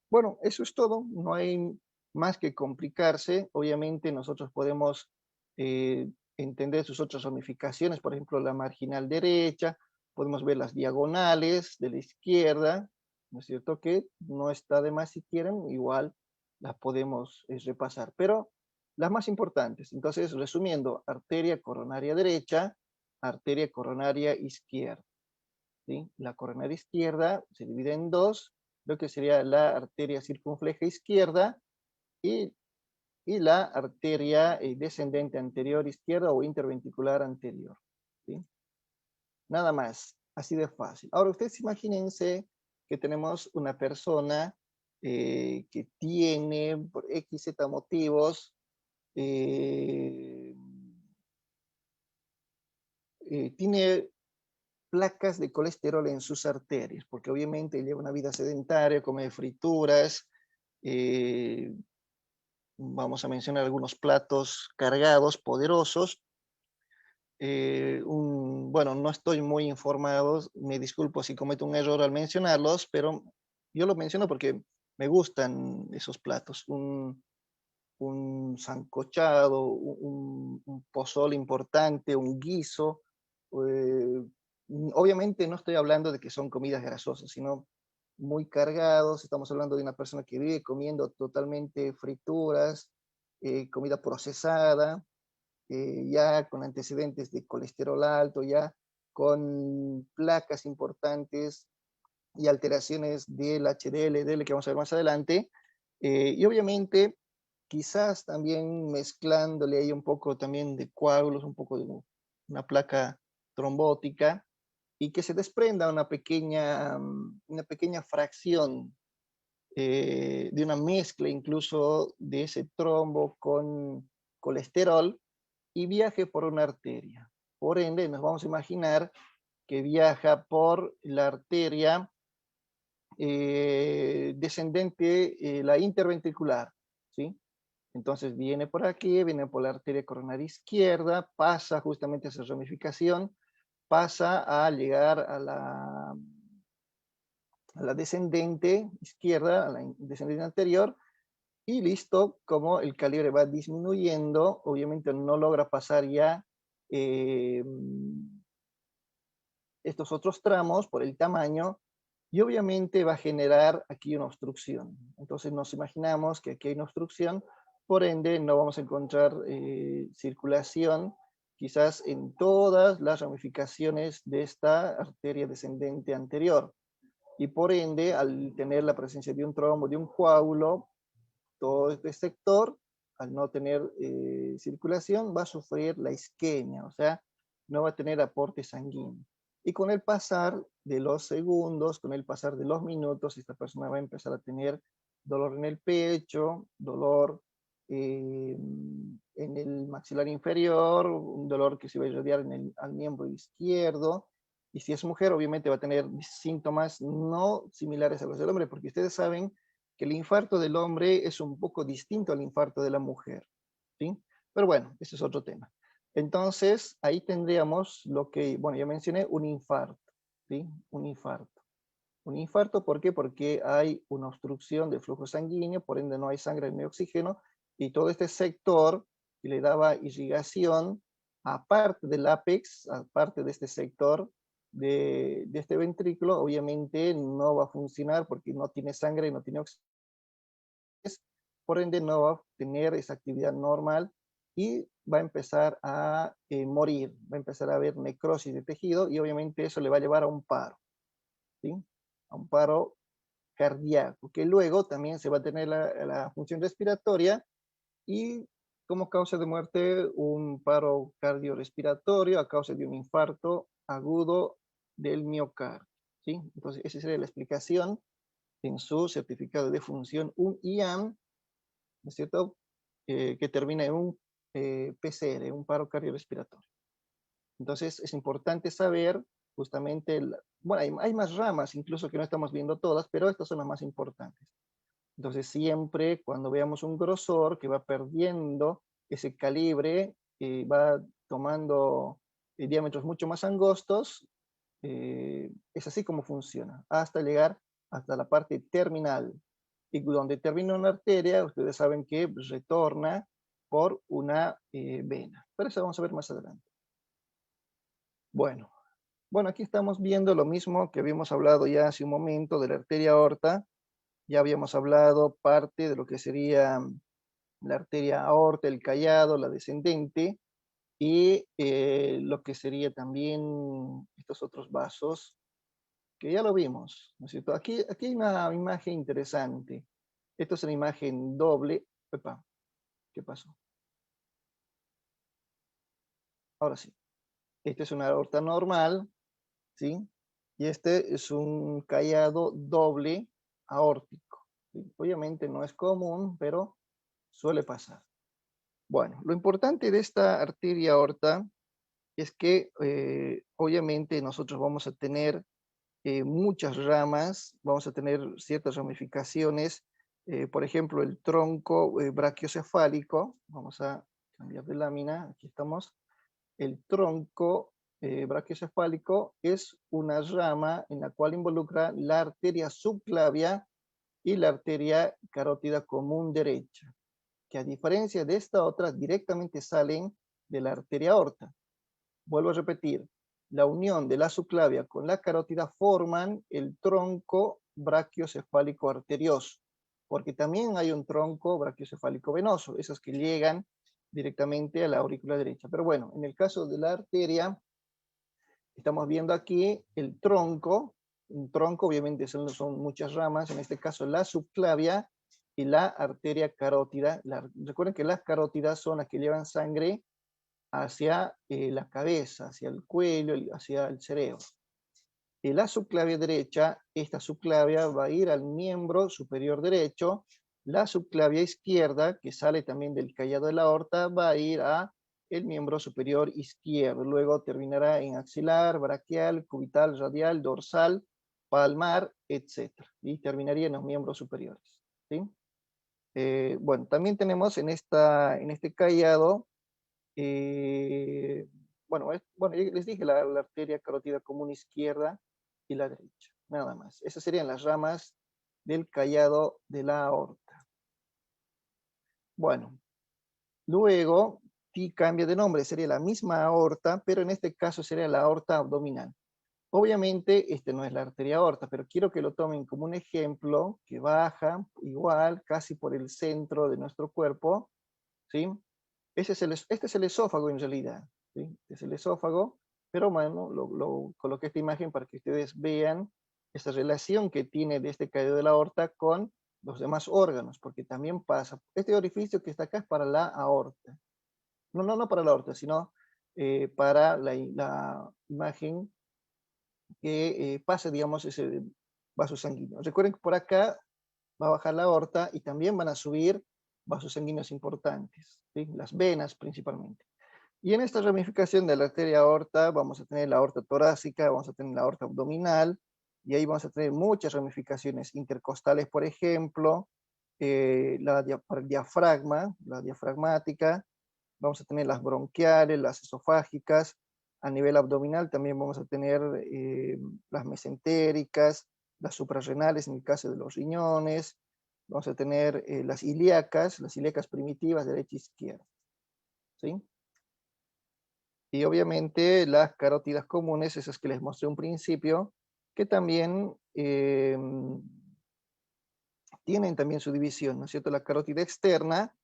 Bueno, eso es todo, no hay más que complicarse. Obviamente nosotros podemos eh, entender sus otras ramificaciones, por ejemplo, la marginal derecha, podemos ver las diagonales de la izquierda, ¿no es cierto? Que no está de más si quieren, igual las podemos repasar, pero las más importantes. Entonces, resumiendo, arteria coronaria derecha, arteria coronaria izquierda. ¿Sí? La coronaria izquierda se divide en dos, lo que sería la arteria circunfleja izquierda y, y la arteria descendente anterior izquierda o interventricular anterior. ¿Sí? Nada más, así de fácil. Ahora ustedes imagínense que tenemos una persona que tiene, por X, Z motivos, eh, tiene placas de colesterol en sus arterias, porque obviamente lleva una vida sedentaria, come frituras, eh, vamos a mencionar algunos platos cargados, poderosos. Bueno, no estoy muy informado, me disculpo si cometo un error al mencionarlos, pero yo lo menciono porque me gustan esos platos. Un sancochado, un pozole importante, un guiso. eh, Obviamente no estoy hablando de que son comidas grasosas, sino muy cargados. Estamos hablando de una persona que vive comiendo totalmente frituras, comida procesada, ya con antecedentes de colesterol alto, ya con placas importantes y alteraciones del HDL, LDL, que vamos a ver más adelante. Y obviamente, quizás también mezclándole ahí un poco también de coágulos, un poco de una placa trombótica, y que se desprenda una pequeña fracción de una mezcla incluso de ese trombo con colesterol y viaje por una arteria. Por ende, nos vamos a imaginar que viaja por la arteria descendente, la interventricular, ¿sí? Entonces viene por aquí, viene por la arteria coronaria izquierda, pasa justamente esa ramificación, pasa a llegar a la descendente izquierda, a la descendente anterior, y listo, como el calibre va disminuyendo, obviamente no logra pasar ya eh, estos otros tramos por el tamaño, y obviamente va a generar aquí una obstrucción. Entonces nos imaginamos que aquí hay una obstrucción, por ende no vamos a encontrar circulación quizás en todas las ramificaciones de esta arteria descendente anterior. Y por ende, al tener la presencia de un trombo, de un coágulo, todo este sector, al no tener circulación, va a sufrir la isquemia, o sea, no va a tener aporte sanguíneo. Y con el pasar de los segundos, con el pasar de los minutos, esta persona va a empezar a tener dolor en el pecho, dolor en el maxilar inferior, un dolor que se va a irradiar al miembro izquierdo. Y si es mujer, obviamente va a tener síntomas no similares a los del hombre, porque ustedes saben que el infarto del hombre es un poco distinto al infarto de la mujer, ¿sí? Pero bueno, ese es otro tema. Entonces, ahí tendríamos lo que, bueno, ya mencioné, un infarto, ¿sí? Un infarto. Un infarto, ¿por qué? Porque hay una obstrucción del flujo sanguíneo, por ende no hay sangre ni oxígeno, y todo este sector que le daba irrigación, aparte del ápex, aparte de este sector de este ventrículo, obviamente no va a funcionar porque no tiene sangre y no tiene oxígeno, por ende no va a tener esa actividad normal y va a empezar a morir, va a empezar a haber necrosis de tejido y obviamente eso le va a llevar a un paro, ¿sí? A un paro cardíaco, que luego también se va a tener la función respiratoria y Como causa de muerte, un paro cardiorrespiratorio a causa de un infarto agudo del miocardio, ¿sí? Entonces, esa sería la explicación en su certificado de función, un IAM, ¿no es cierto? Que termina en un PCR, un paro cardiorrespiratorio. Entonces, es importante saber justamente, bueno, hay más ramas incluso que no estamos viendo todas, pero estas son las más importantes. Entonces, siempre cuando veamos un grosor que va perdiendo ese calibre, va tomando diámetros mucho más angostos, es así como funciona, hasta llegar hasta la parte terminal. Y donde termina una arteria, ustedes saben que retorna por una vena. Pero eso vamos a ver más adelante. Bueno, bueno, aquí estamos viendo lo mismo que habíamos hablado ya hace un momento de la arteria aorta. Ya habíamos hablado parte de lo que sería la arteria aorta, el callado, la descendente, y lo que sería también estos otros vasos, que ya lo vimos, ¿no es cierto? Aquí hay una imagen interesante. Esto es una imagen doble. Epa, ¿qué pasó? Ahora sí. Esta es una aorta normal, ¿sí? Y este es un callado doble aórtico, ¿sí? Obviamente no es común, pero suele pasar. Bueno, lo importante de esta arteria aorta es que obviamente nosotros vamos a tener muchas ramas, vamos a tener ciertas ramificaciones, por ejemplo, el tronco brachiocefálico, vamos a cambiar de lámina, aquí estamos, el tronco brachiocefálico es una rama en la cual involucra la arteria subclavia y la arteria carótida común derecha, que a diferencia de esta otra, directamente salen de la arteria aorta. Vuelvo a repetir, la unión de la subclavia con la carótida forman el tronco brachiocefálico arterioso, porque también hay un tronco brachiocefálico venoso, esos que llegan directamente a la aurícula derecha. Pero bueno, en el caso de la arteria, estamos viendo aquí el tronco. Un tronco obviamente son muchas ramas, en este caso la subclavia y la arteria carótida. Recuerden que las carótidas son las que llevan sangre hacia la cabeza, hacia el cuello, hacia el cerebro. En la subclavia derecha, esta subclavia va a ir al miembro superior derecho. La subclavia izquierda, que sale también del callado de la aorta, va a ir a el miembro superior izquierdo. Luego terminará en axilar, braquial, cubital, radial, dorsal, palmar, etc. Y terminaría en los miembros superiores, ¿sí? Bueno, también tenemos en este callado bueno, bueno, les dije la arteria carótida común izquierda y la derecha, nada más. Esas serían las ramas del callado de la aorta. Bueno, luego sí cambia de nombre, sería la misma aorta, pero en este caso sería la aorta abdominal. Obviamente, este no es la arteria aorta, pero quiero que lo tomen como un ejemplo que baja igual, casi por el centro de nuestro cuerpo, ¿sí? Este es el esófago en realidad, ¿sí? Este es el esófago, pero bueno, lo coloqué esta imagen para que ustedes vean esa relación que tiene de este caído de la aorta con los demás órganos, porque también pasa. Este orificio que está acá es para la aorta. No para la aorta, sino para la imagen que pasa, digamos, ese vaso sanguíneo. Recuerden que por acá va a bajar la aorta y también van a subir vasos sanguíneos importantes, ¿sí? Las venas principalmente. Y en esta ramificación de la arteria aorta vamos a tener la aorta torácica, vamos a tener la aorta abdominal, y ahí vamos a tener muchas ramificaciones intercostales, por ejemplo, para el diafragma, la diafragmática, vamos a tener las bronquiales, las esofágicas, a nivel abdominal también vamos a tener las mesentéricas, las suprarrenales en el caso de los riñones, vamos a tener las ilíacas primitivas derecha e izquierda, ¿sí? Y obviamente las carótidas comunes, esas que les mostré un principio, que también tienen también su división, ¿no es cierto? La carótida externa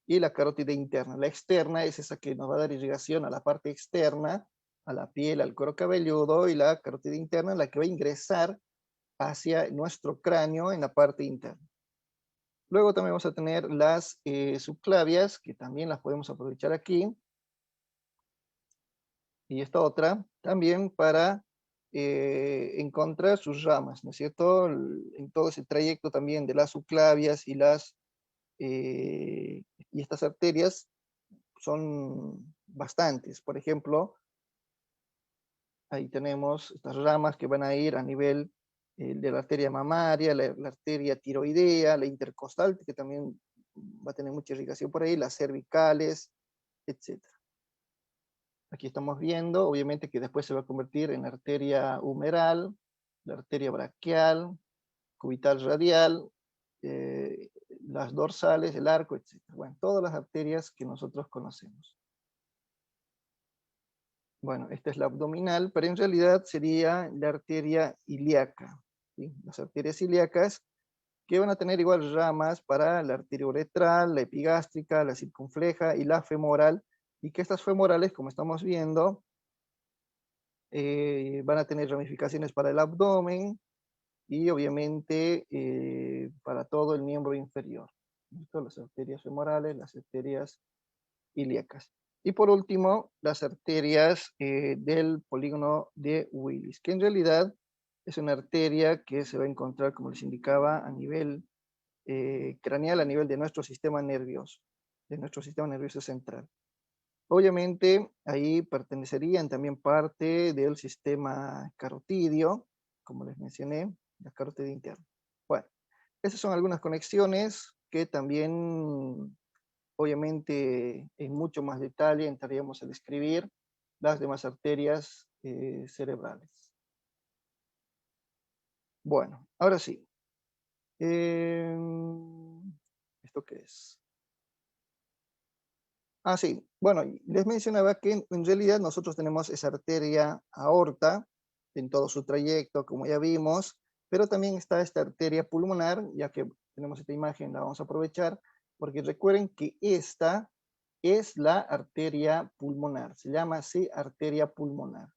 y la carótida interna. La externa es esa que nos va a dar irrigación a la parte externa, a la piel, al cuero cabelludo, y la carótida interna la que va a ingresar hacia nuestro cráneo en la parte interna. Luego también vamos a tener las subclavias, que también las podemos aprovechar aquí. Y esta otra también para encontrar sus ramas, ¿no es cierto? En todo ese trayecto también de las subclavias y estas arterias son bastantes. Por ejemplo, ahí tenemos estas ramas que van a ir a nivel de la arteria mamaria, la arteria tiroidea, la intercostal, que también va a tener mucha irrigación por ahí, las cervicales, etcétera. Aquí estamos viendo, obviamente, que después se va a convertir en arteria humeral, la arteria braquial, cubital radial, eh, las dorsales, el arco, etc. Bueno, todas las arterias que nosotros conocemos. Bueno, esta es la abdominal, pero en realidad sería la arteria ilíaca, ¿sí? Las arterias ilíacas que van a tener igual ramas para la arteria uretral, la epigástrica, la circunfleja y la femoral, y que estas femorales, como estamos viendo, van a tener ramificaciones para el abdomen y obviamente para todo el miembro inferior. ¿Listo? Las arterias femorales, las arterias ilíacas. Y por último, las arterias del polígono de Willis, que en realidad es una arteria que se va a encontrar, como les indicaba, a nivel craneal, a nivel de nuestro sistema nervioso central. Obviamente, ahí pertenecerían también parte del sistema carotidio, como les mencioné, la carótida interna. Bueno, esas son algunas conexiones que también, obviamente, en mucho más detalle entraríamos a describir las demás arterias cerebrales. Bueno, ahora sí. ¿Esto qué es? Ah, sí. Bueno, les mencionaba que en realidad nosotros tenemos esa arteria aorta en todo su trayecto, como ya vimos, pero también está esta arteria pulmonar, ya que tenemos esta imagen, la vamos a aprovechar, porque recuerden que esta es la arteria pulmonar, se llama así arteria pulmonar.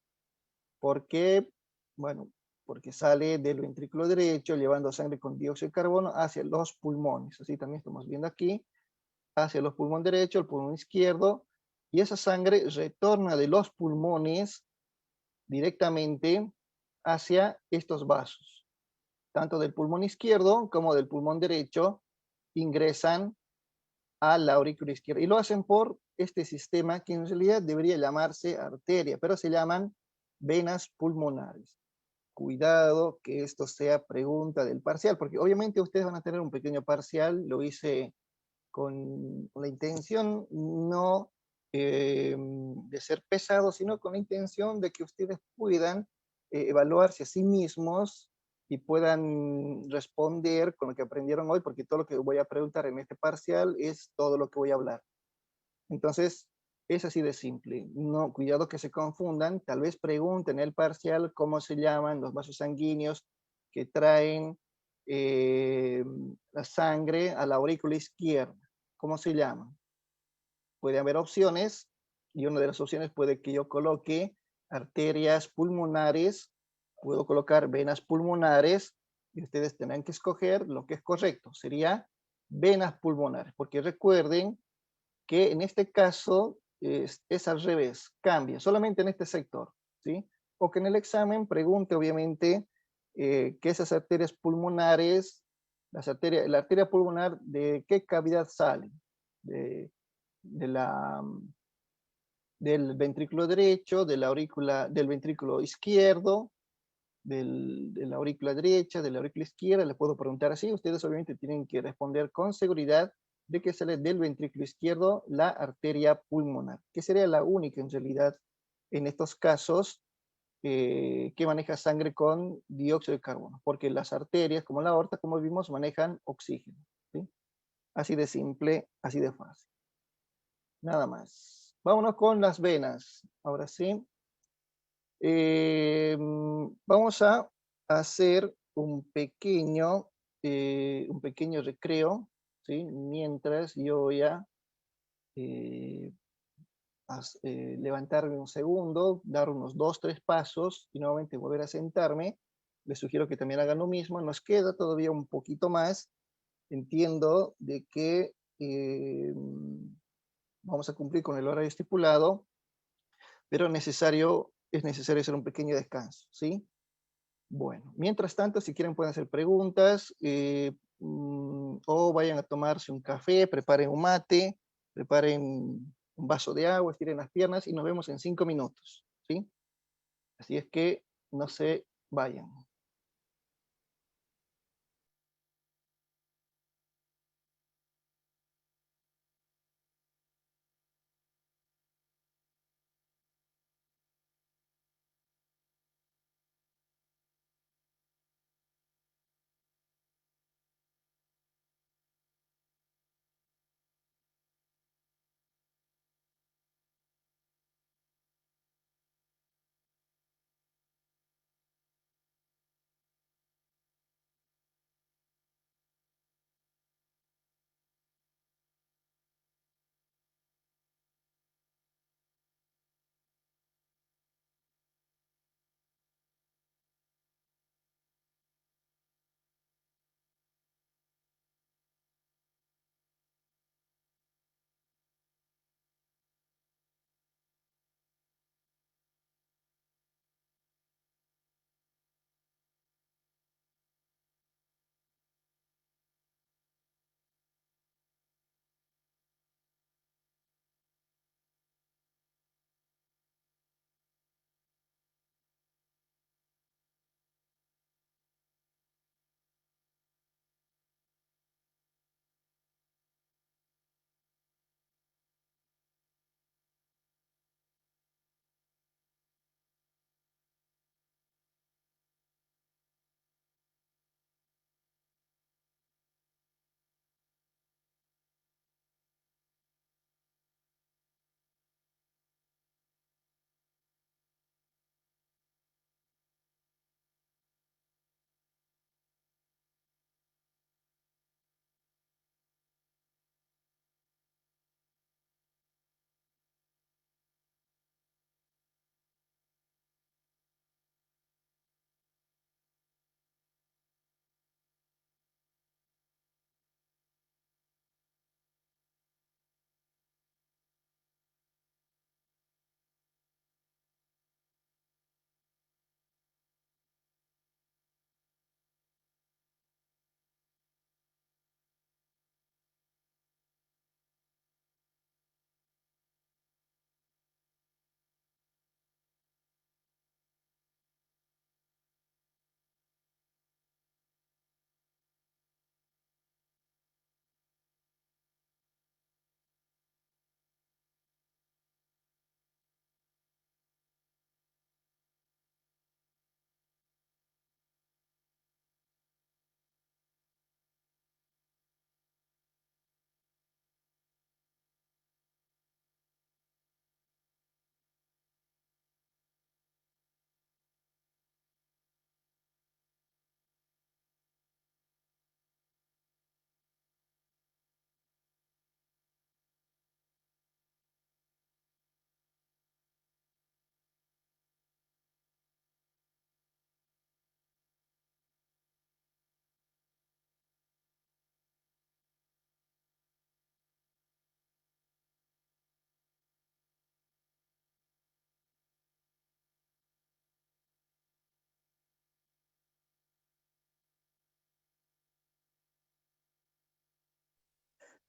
¿Por qué? Bueno, porque sale del ventrículo derecho llevando sangre con dióxido de carbono hacia los pulmones, así también estamos viendo aquí, hacia los pulmones derecho, el pulmón izquierdo, y esa sangre retorna de los pulmones directamente hacia estos vasos. Tanto del pulmón izquierdo como del pulmón derecho ingresan a la aurícula izquierda. Y lo hacen por este sistema que en realidad debería llamarse arteria, pero se llaman venas pulmonares. Cuidado que esto sea pregunta del parcial, porque obviamente ustedes van a tener un pequeño parcial, lo hice con la intención no de ser pesado, sino con la intención de que ustedes puedan evaluarse a sí mismos y puedan responder con lo que aprendieron hoy, porque todo lo que voy a preguntar en este parcial es todo lo que voy a hablar. Entonces, es así de simple. No, cuidado que se confundan. Tal vez pregunten en el parcial cómo se llaman los vasos sanguíneos que traen la sangre a la aurícula izquierda. ¿Cómo se llaman? Puede haber opciones y una de las opciones puede que yo coloque arterias pulmonares, puedo colocar venas pulmonares y ustedes tendrán que escoger lo que es correcto. Sería venas pulmonares, porque recuerden que en este caso es al revés, cambia, solamente en este sector, ¿sí? O que en el examen pregunte, obviamente, que esas arterias pulmonares, la arteria pulmonar, ¿de qué cavidad sale? De, de la, del ventrículo derecho, de la aurícula, del ventrículo izquierdo, de la aurícula derecha, de la aurícula izquierda, les puedo preguntar así, ustedes obviamente tienen que responder con seguridad de que sale del ventrículo izquierdo la arteria pulmonar, que sería la única en realidad en estos casos que maneja sangre con dióxido de carbono, porque las arterias, como la aorta, como vimos, manejan oxígeno, ¿sí? Así de simple, así de fácil. Nada más. Vámonos con las venas. Ahora sí. Vamos a hacer un pequeño recreo, ¿sí? Mientras yo voy a eh, levantarme un segundo, dar unos 2, 3 pasos y nuevamente volver a sentarme. Les sugiero que también hagan lo mismo. Nos queda todavía un poquito más entiendo de que vamos a cumplir con el horario estipulado, pero es necesario hacer un pequeño descanso, ¿sí? Bueno, mientras tanto, si quieren pueden hacer preguntas o vayan a tomarse un café, preparen un mate, preparen un vaso de agua, estiren las piernas y nos vemos en 5 minutos, ¿sí? Así es que no se vayan.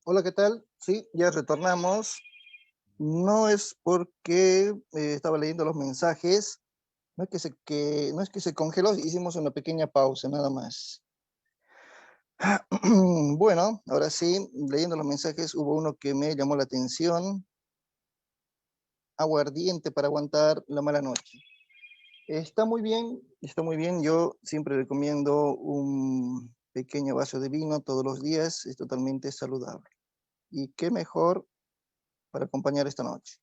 Hola, ¿qué tal? Sí, ya retornamos. No es porque estaba leyendo los mensajes, no es que se congeló, hicimos una pequeña pausa, nada más. Bueno, ahora sí, leyendo los mensajes, hubo uno que me llamó la atención, aguardiente para aguantar la mala noche. Está muy bien, está muy bien. Yo siempre recomiendo un pequeño vaso de vino todos los días, es totalmente saludable. Y qué mejor para acompañar esta noche.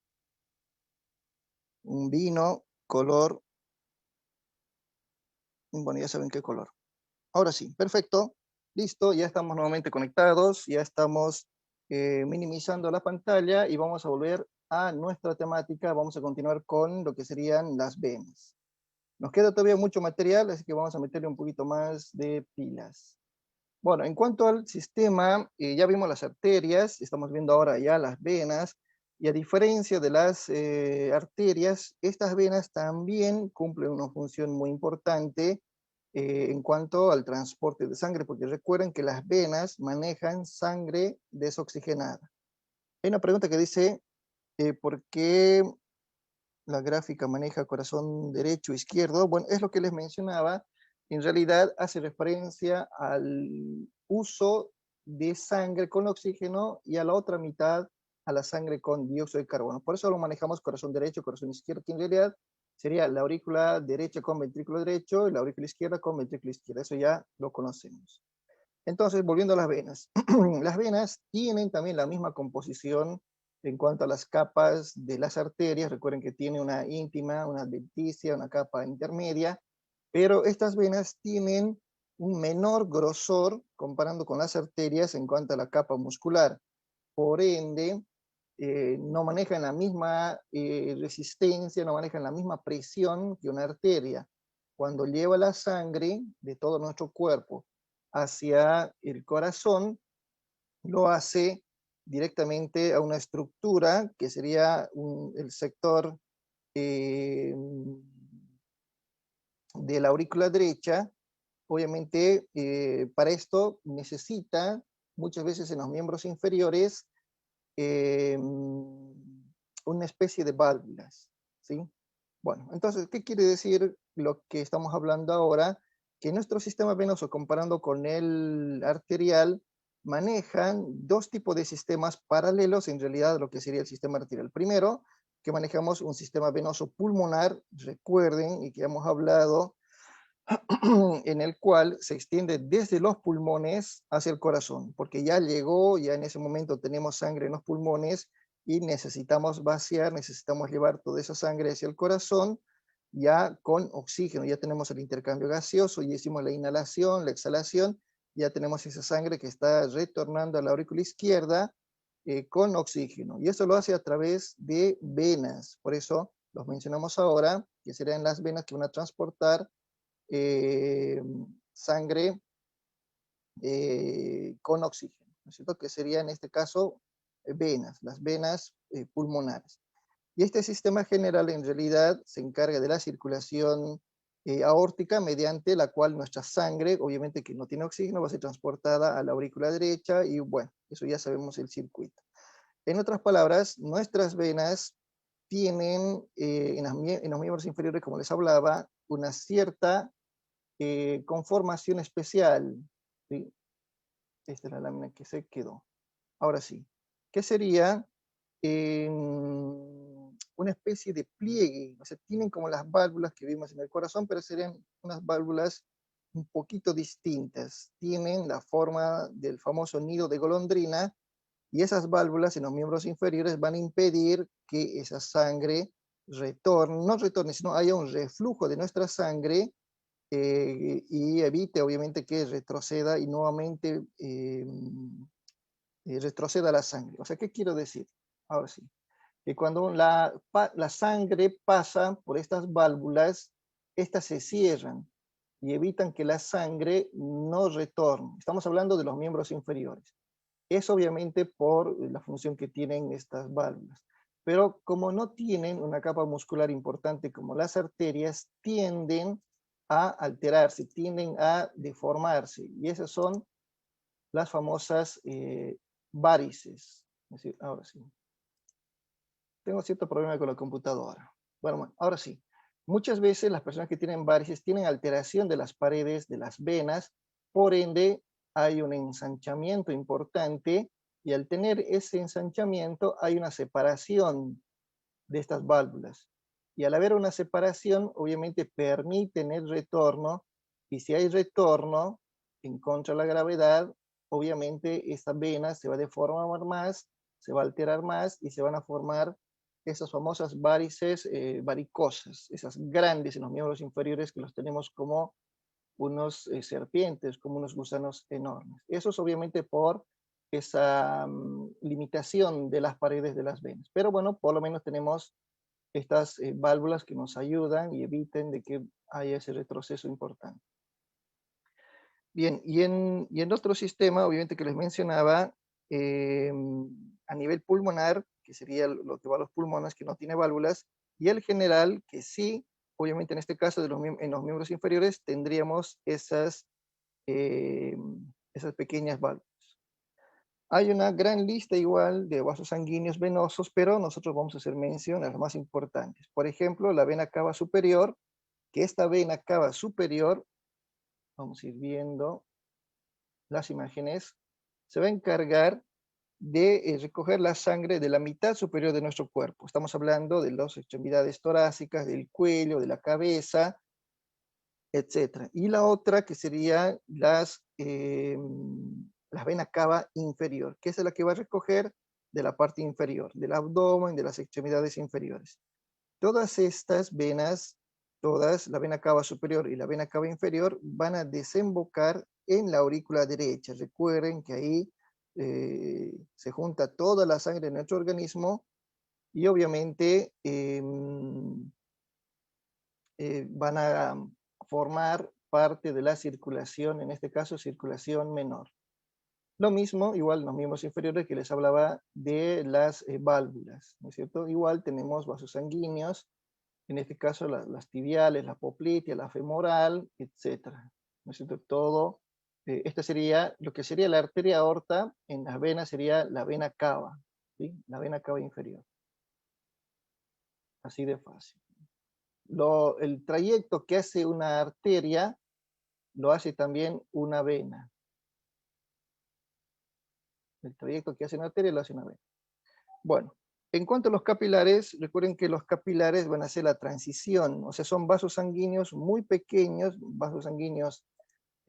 Un vino, color, bueno, ya saben qué color. Ahora sí, perfecto, listo, ya estamos nuevamente conectados, ya estamos minimizando la pantalla y vamos a volver a nuestra temática, vamos a continuar con lo que serían las venas. Nos queda todavía mucho material, así que vamos a meterle un poquito más de pilas. Bueno, en cuanto al sistema, ya vimos las arterias, estamos viendo ahora ya las venas, y a diferencia de las arterias, estas venas también cumplen una función muy importante en cuanto al transporte de sangre, porque recuerden que las venas manejan sangre desoxigenada. Hay una pregunta que dice, ¿por qué la gráfica maneja corazón derecho, izquierdo? Bueno, es lo que les mencionaba, en realidad hace referencia al uso de sangre con oxígeno y a la otra mitad a la sangre con dióxido de carbono. Por eso lo manejamos corazón derecho, corazón izquierdo, que en realidad sería la aurícula derecha con ventrículo derecho y la aurícula izquierda con ventrículo izquierdo. Eso ya lo conocemos. Entonces, volviendo a las venas. Las venas tienen también la misma composición en cuanto a las capas de las arterias. Recuerden que tiene una íntima, una adventicia, una capa intermedia, pero estas venas tienen un menor grosor comparando con las arterias en cuanto a la capa muscular. Por ende, no manejan la misma resistencia, no manejan la misma presión que una arteria. Cuando lleva la sangre de todo nuestro cuerpo hacia el corazón, lo hace directamente a una estructura que sería el sector eh, de la aurícula derecha. Obviamente, para esto necesita muchas veces en los miembros inferiores una especie de válvulas, ¿sí? Bueno, entonces, ¿qué quiere decir lo que estamos hablando ahora? Que nuestro sistema venoso, comparando con el arterial, manejan dos tipos de sistemas paralelos, en realidad, lo que sería el sistema arterial. Primero, que manejamos un sistema venoso pulmonar, recuerden, y que hemos hablado, en el cual se extiende desde los pulmones hacia el corazón, porque ya llegó, ya en ese momento tenemos sangre en los pulmones y necesitamos vaciar, necesitamos llevar toda esa sangre hacia el corazón, ya con oxígeno, ya tenemos el intercambio gaseoso, ya hicimos la inhalación, la exhalación, ya tenemos esa sangre que está retornando a la aurícula izquierda con oxígeno. Y eso lo hace a través de venas, por eso los mencionamos ahora, que serán las venas que van a transportar eh, sangre con oxígeno, ¿no es cierto? Que sería en este caso venas, las venas pulmonares. Y este sistema general en realidad se encarga de la circulación aórtica mediante la cual nuestra sangre, obviamente que no tiene oxígeno, va a ser transportada a la aurícula derecha y bueno, eso ya sabemos el circuito. En otras palabras, nuestras venas tienen en los miembros inferiores, como les hablaba, una cierta conformación especial. ¿Sí? Esta es la lámina que se quedó. Ahora sí, ¿qué sería una especie de pliegue? O sea, tienen como las válvulas que vimos en el corazón, pero serían unas válvulas un poquito distintas. Tienen la forma del famoso nido de golondrina y esas válvulas en los miembros inferiores van a impedir que esa sangre retorne, no retorne, sino haya un reflujo de nuestra sangre y evite obviamente que retroceda y nuevamente retroceda la sangre. O sea, ¿qué quiero decir? Ahora sí, que cuando la sangre pasa por estas válvulas, estas se cierran y evitan que la sangre no retorne. Estamos hablando de los miembros inferiores. Es obviamente por la función que tienen estas válvulas. Pero como no tienen una capa muscular importante como las arterias, tienden a alterarse, tienden a deformarse. Y esas son las famosas varices. Es decir, ahora sí. Tengo cierto problema con la computadora. Bueno, ahora sí. Muchas veces las personas que tienen varices tienen alteración de las paredes de las venas, por ende hay un ensanchamiento importante y al tener ese ensanchamiento hay una separación de estas válvulas. Y al haber una separación, obviamente permiten el retorno y si hay retorno en contra de la gravedad, obviamente esta vena se va a deformar más, se va a alterar más y se van a formar esas famosas varices varicosas, esas grandes en los miembros inferiores que los tenemos como unos serpientes, como unos gusanos enormes. Eso es obviamente por esa limitación de las paredes de las venas. Pero bueno, por lo menos tenemos estas válvulas que nos ayudan y eviten de que haya ese retroceso importante. Bien, y en otro sistema, obviamente que les mencionaba, a nivel pulmonar, que sería lo que va a los pulmones, que no tiene válvulas, y el general, que sí, obviamente en este caso en los miembros inferiores tendríamos esas pequeñas válvulas. Hay una gran lista igual de vasos sanguíneos venosos, pero nosotros vamos a hacer mención a los más importantes. Por ejemplo, la vena cava superior, que esta vena cava superior, vamos a ir viendo las imágenes, se va a encargar de recoger la sangre de la mitad superior de nuestro cuerpo. Estamos hablando de las extremidades torácicas, del cuello, de la cabeza, etcétera. Y la otra que sería las venas cava inferior, que es la que va a recoger de la parte inferior, del abdomen, de las extremidades inferiores. Todas estas venas, todas, la vena cava superior y la vena cava inferior, van a desembocar en la aurícula derecha. Recuerden que ahí se junta toda la sangre de nuestro organismo y obviamente van a formar parte de la circulación, en este caso circulación menor. Lo mismo, igual los miembros inferiores que les hablaba de las válvulas, ¿no es cierto? Igual tenemos vasos sanguíneos, en este caso las tibiales, la poplitea, la femoral, etcétera, ¿no es cierto? Todo, esta sería, lo que sería la arteria aorta, en las venas sería la vena cava, ¿sí? La vena cava inferior, así de fácil. El trayecto que hace una arteria lo hace también una vena. El trayecto que hace una arteria lo hace una vena. Bueno, en cuanto a los capilares, recuerden que los capilares van a hacer la transición, o sea, son vasos sanguíneos muy pequeños, vasos sanguíneos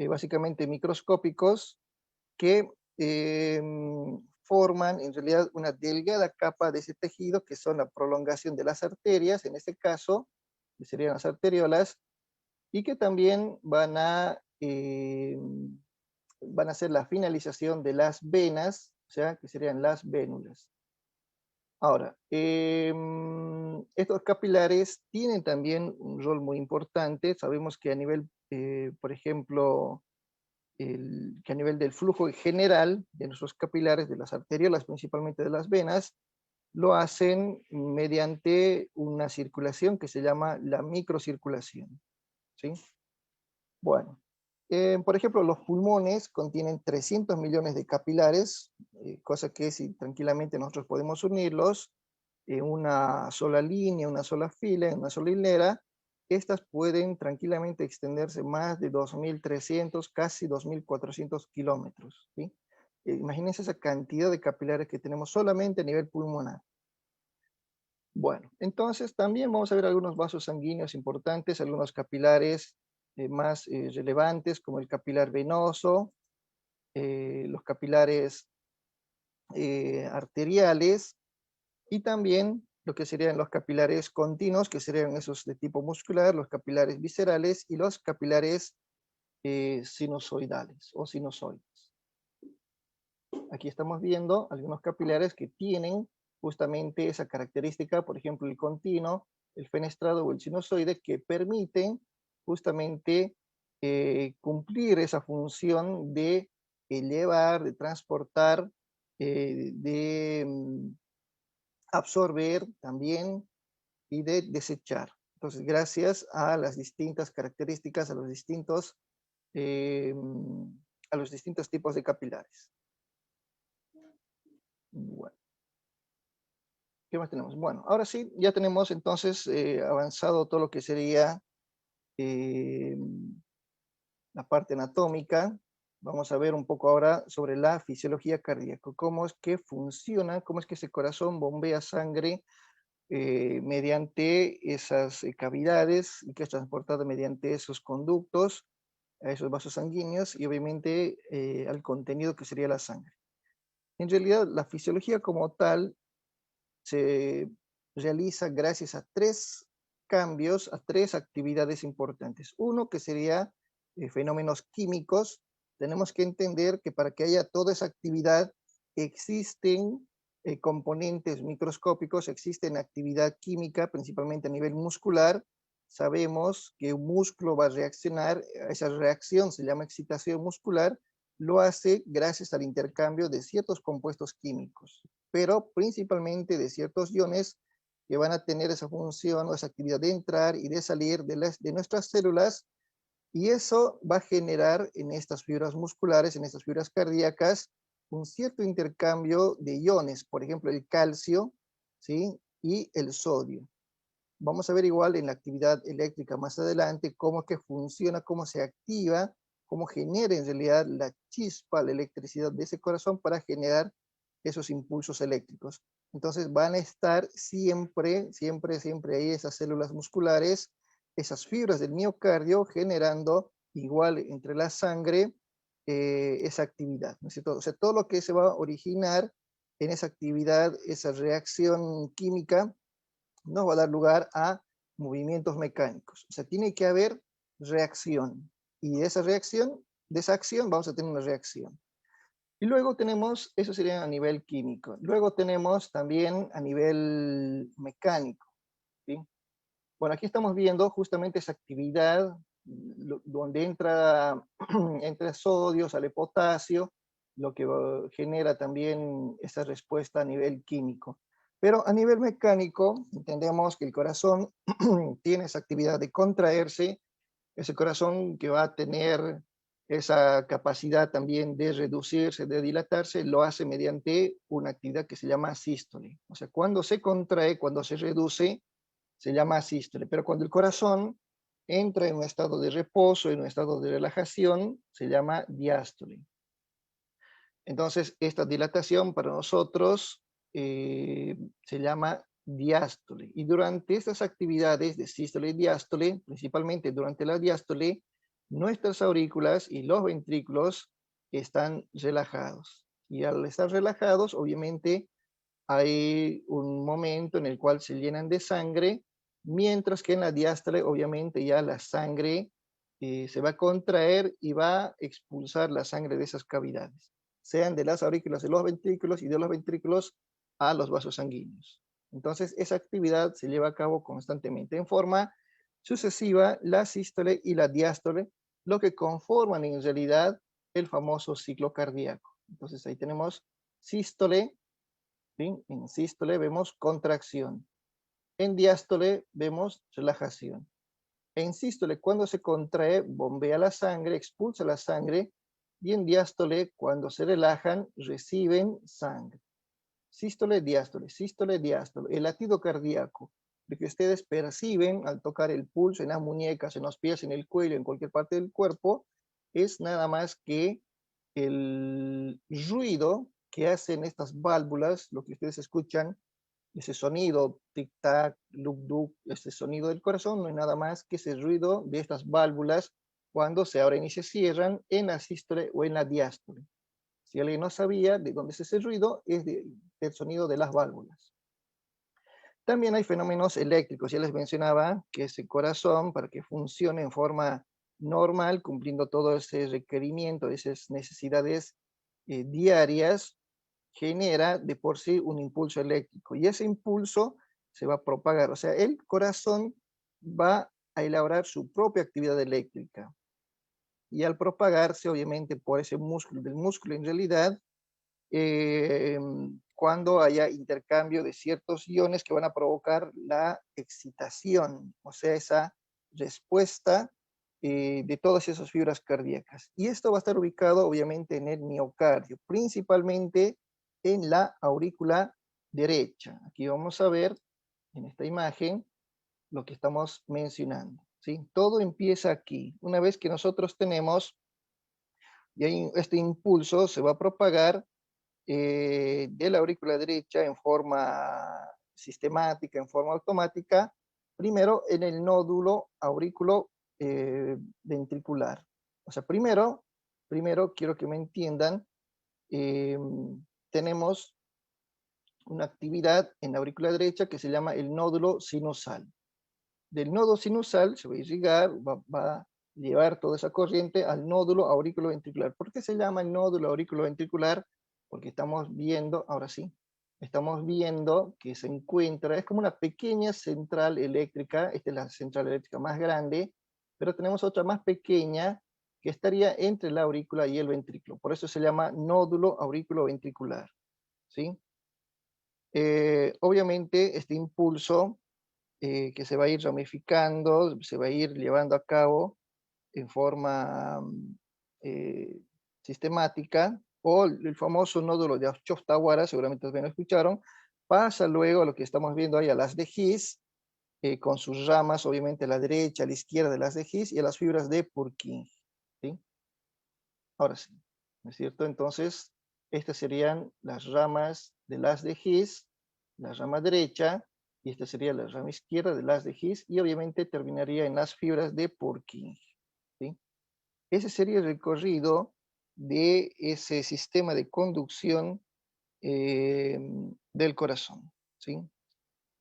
básicamente microscópicos, que forman en realidad una delgada capa de ese tejido, que son la prolongación de las arterias, en este caso, que serían las arteriolas, y que también van a ser la finalización de las venas, o sea, que serían las vénulas. Ahora, estos capilares tienen también un rol muy importante. Sabemos que a nivel, por ejemplo, que a nivel del flujo general de nuestros capilares, de las arteriolas, principalmente de las venas, lo hacen mediante una circulación que se llama la microcirculación, ¿sí? Bueno, por ejemplo, los pulmones contienen 300 millones de capilares, cosa que si tranquilamente nosotros podemos unirlos en una sola línea, una sola fila, en una sola hilera, estas pueden tranquilamente extenderse más de 2.300, casi 2.400 kilómetros, ¿sí? Imagínense esa cantidad de capilares que tenemos solamente a nivel pulmonar. Bueno, entonces también vamos a ver algunos vasos sanguíneos importantes, algunos capilares más relevantes, como el capilar venoso, los capilares arteriales y también lo que serían los capilares continuos, que serían esos de tipo muscular, los capilares viscerales y los capilares sinusoidales o sinusoides. Aquí estamos viendo algunos capilares que tienen justamente esa característica, por ejemplo, el continuo, el fenestrado o el sinusoide, que permiten justamente cumplir esa función de elevar, de transportar, de absorber también y de desechar. Entonces, gracias a las distintas características, eh, a los distintos tipos de capilares. Bueno, ¿qué más tenemos? Bueno, ahora sí, ya tenemos entonces avanzado todo lo que sería eh, la parte anatómica. Vamos a ver un poco ahora sobre la fisiología cardíaca, cómo es que funciona, cómo es que ese corazón bombea sangre mediante esas cavidades y que es transportada mediante esos conductos a esos vasos sanguíneos y obviamente al contenido que sería la sangre. En realidad, la fisiología como tal se realiza gracias a tres cambios, a tres actividades importantes. Uno que sería fenómenos químicos. Tenemos que entender que para que haya toda esa actividad existen componentes microscópicos, existen actividad química, principalmente a nivel muscular, sabemos que un músculo va a reaccionar, esa reacción se llama excitación muscular, lo hace gracias al intercambio de ciertos compuestos químicos, pero principalmente de ciertos iones que van a tener esa función o esa actividad de entrar y de salir de nuestras células, y eso va a generar en estas fibras musculares, en estas fibras cardíacas, un cierto intercambio de iones, por ejemplo, el calcio, ¿sí? Y el sodio. Vamos a ver igual en la actividad eléctrica más adelante cómo es que funciona, cómo se activa, cómo genera en realidad la chispa, la electricidad de ese corazón para generar esos impulsos eléctricos. Entonces van a estar siempre, siempre, siempre ahí esas células musculares, esas fibras del miocardio generando igual entre la sangre esa actividad, ¿no es cierto? O sea, todo lo que se va a originar en esa actividad, esa reacción química, nos va a dar lugar a movimientos mecánicos. O sea, tiene que haber reacción. Y de esa reacción, de esa acción, vamos a tener una reacción. Y luego tenemos, eso sería a nivel químico. Luego tenemos también a nivel mecánico, ¿sí? Bueno, aquí estamos viendo justamente esa actividad donde entra, entra sodio, sale potasio, lo que genera también esa respuesta a nivel químico. Pero a nivel mecánico, entendemos que el corazón tiene esa actividad de contraerse, ese corazón que va a tener esa capacidad también de reducirse, de dilatarse, lo hace mediante una actividad que se llama sístole. O sea, cuando se contrae, cuando se reduce, se llama sístole, pero cuando el corazón entra en un estado de reposo, en un estado de relajación, se llama diástole. Entonces, esta dilatación para nosotros se llama diástole. Y durante estas actividades de sístole y diástole, principalmente durante la diástole, nuestras aurículas y los ventrículos están relajados. Y al estar relajados, obviamente, hay un momento en el cual se llenan de sangre, mientras que en la diástole, obviamente, ya la sangre se va a contraer y va a expulsar la sangre de esas cavidades, sean de las aurículas de los ventrículos y de los ventrículos a los vasos sanguíneos. Entonces, esa actividad se lleva a cabo constantemente en forma sucesiva, la sístole y la diástole, lo que conforman en realidad el famoso ciclo cardíaco. Entonces, ahí tenemos sístole, ¿sí? En sístole vemos contracción. En diástole vemos relajación. En sístole, cuando se contrae, bombea la sangre, expulsa la sangre, y en diástole, cuando se relajan, reciben sangre. Sístole, diástole. El latido cardíaco, lo que ustedes perciben al tocar el pulso en las muñecas, en los pies, en el cuello, en cualquier parte del cuerpo, es nada más que el ruido que hacen estas válvulas, lo que ustedes escuchan, ese sonido, tic-tac, luk-duk, ese sonido del corazón, no es nada más que ese ruido de estas válvulas cuando se abren y se cierran en la sístole o en la diástole. Si alguien no sabía de dónde es ese ruido, es del sonido de las válvulas. También hay fenómenos eléctricos. Ya les mencionaba que ese corazón, para que funcione en forma normal, cumpliendo todo ese requerimiento, esas necesidades diarias, genera de por sí un impulso eléctrico. Y ese impulso se va a propagar. O sea, el corazón va a elaborar su propia actividad eléctrica. Y al propagarse, obviamente, por ese músculo, del músculo en realidad, cuando haya intercambio de ciertos iones que van a provocar la excitación, o sea, esa respuesta de todas esas fibras cardíacas. Y esto va a estar ubicado, obviamente, en el miocardio, principalmente en la aurícula derecha. Aquí vamos a ver en esta imagen lo que estamos mencionando, ¿sí? Todo empieza aquí. Una vez que nosotros tenemos, y este impulso se va a propagar de la aurícula derecha en forma sistemática, en forma automática, primero en el nódulo aurículo ventricular. O sea, primero quiero que me entiendan, eh, tenemos una actividad en la aurícula derecha que se llama el nódulo sinusal. Del nodo sinusal se va a irrigar, va a llevar toda esa corriente al nódulo aurículo ventricular. ¿Por qué se llama el nódulo aurículo ventricular? Porque estamos viendo, ahora sí, estamos viendo que se encuentra, es como una pequeña central eléctrica, esta es la central eléctrica más grande, pero tenemos otra más pequeña que estaría entre la aurícula y el ventrículo. Por eso se llama nódulo auriculoventricular, ¿sí? Obviamente este impulso que se va a ir ramificando, se va a ir llevando a cabo en forma eh, sistemática, o el famoso nódulo de Chostawara, seguramente también lo escucharon, pasa luego a lo que estamos viendo ahí, a las de His, con sus ramas, obviamente a la derecha, a la izquierda de las de His, y a las fibras de Purkinje, ¿sí? Ahora sí, ¿no es cierto? Entonces, estas serían las ramas de las de His, la rama derecha, y esta sería la rama izquierda de las de His, y obviamente terminaría en las fibras de Purkinje, ¿sí? Ese sería el recorrido de ese sistema de conducción del corazón, ¿sí?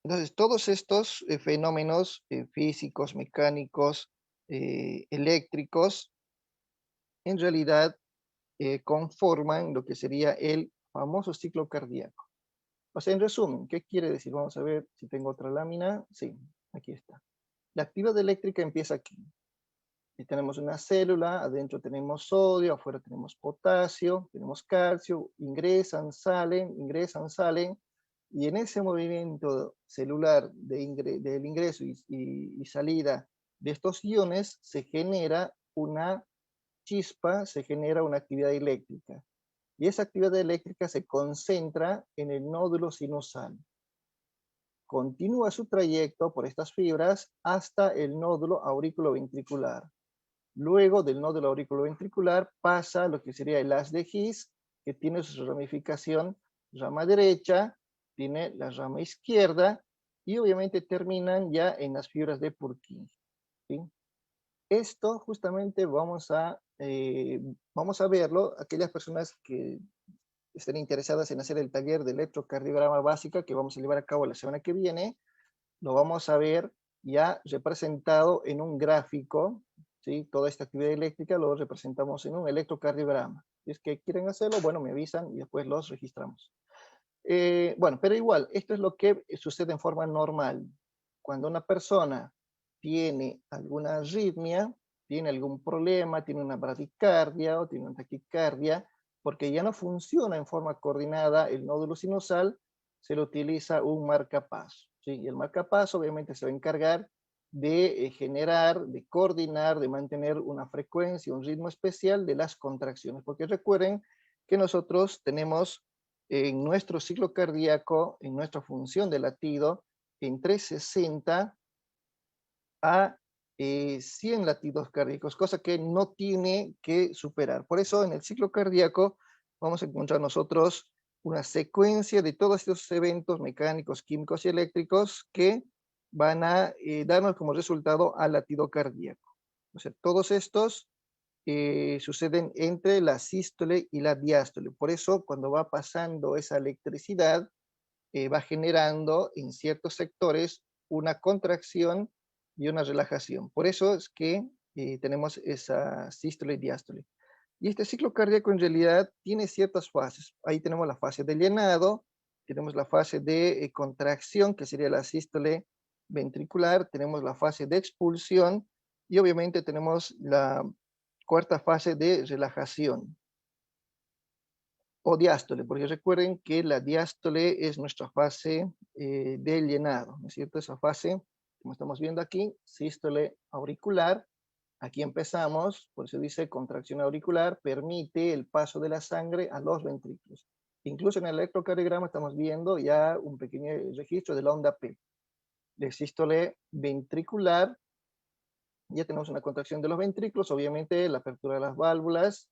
Entonces, todos estos fenómenos físicos, mecánicos, eléctricos, en realidad conforman lo que sería el famoso ciclo cardíaco. O sea, en resumen, ¿qué quiere decir? Vamos a ver si tengo otra lámina. Sí, aquí está. La actividad eléctrica empieza aquí. Y tenemos una célula, adentro tenemos sodio, afuera tenemos potasio, tenemos calcio, ingresan, salen, y en ese movimiento celular del ingreso y salida de estos iones se genera una chispa, se genera una actividad eléctrica. Y esa actividad eléctrica se concentra en el nódulo sinusal. Continúa su trayecto por estas fibras hasta el nódulo auriculoventricular. Luego del nódulo auriculoventricular pasa a lo que sería el haz de His, que tiene su ramificación rama derecha, tiene la rama izquierda y obviamente terminan ya en las fibras de Purkinje, ¿sí? Esto justamente vamos a verlo, aquellas personas que estén interesadas en hacer el taller de electrocardiograma básica que vamos a llevar a cabo la semana que viene, lo vamos a ver ya representado en un gráfico, ¿sí? Toda esta actividad eléctrica lo representamos en un electrocardiograma. Si es que quieren hacerlo, bueno, me avisan y después los registramos. Bueno, pero igual, esto es lo que sucede en forma normal. Cuando una persona tiene alguna arritmia, tiene algún problema, tiene una bradicardia o tiene una taquicardia, porque ya no funciona en forma coordinada el nódulo sinusal, se le utiliza un marcapaso, ¿sí? Y el marcapaso obviamente se va a encargar de generar, de coordinar, de mantener una frecuencia, un ritmo especial de las contracciones, porque recuerden que nosotros tenemos en nuestro ciclo cardíaco, en nuestra función de latido, entre 60 a 100 latidos cardíacos, cosa que no tiene que superar. Por eso en el ciclo cardíaco vamos a encontrar nosotros una secuencia de todos estos eventos mecánicos, químicos y eléctricos que van a darnos como resultado al latido cardíaco. O sea, todos estos suceden entre la sístole y la diástole. Por eso, cuando va pasando esa electricidad, va generando en ciertos sectores una contracción y una relajación. Por eso es que tenemos esa sístole y diástole. Y este ciclo cardíaco en realidad tiene ciertas fases. Ahí tenemos la fase de llenado, tenemos la fase de contracción, que sería la sístole ventricular, tenemos la fase de expulsión y obviamente tenemos la cuarta fase de relajación o diástole, porque recuerden que la diástole es nuestra fase de llenado, ¿no es cierto? Esa fase, como estamos viendo aquí, sístole auricular, aquí empezamos, por eso dice contracción auricular, permite el paso de la sangre a los ventrículos. Incluso en el electrocardiograma estamos viendo ya un pequeño registro de la onda P. De sístole ventricular, ya tenemos una contracción de los ventrículos, obviamente la apertura de las válvulas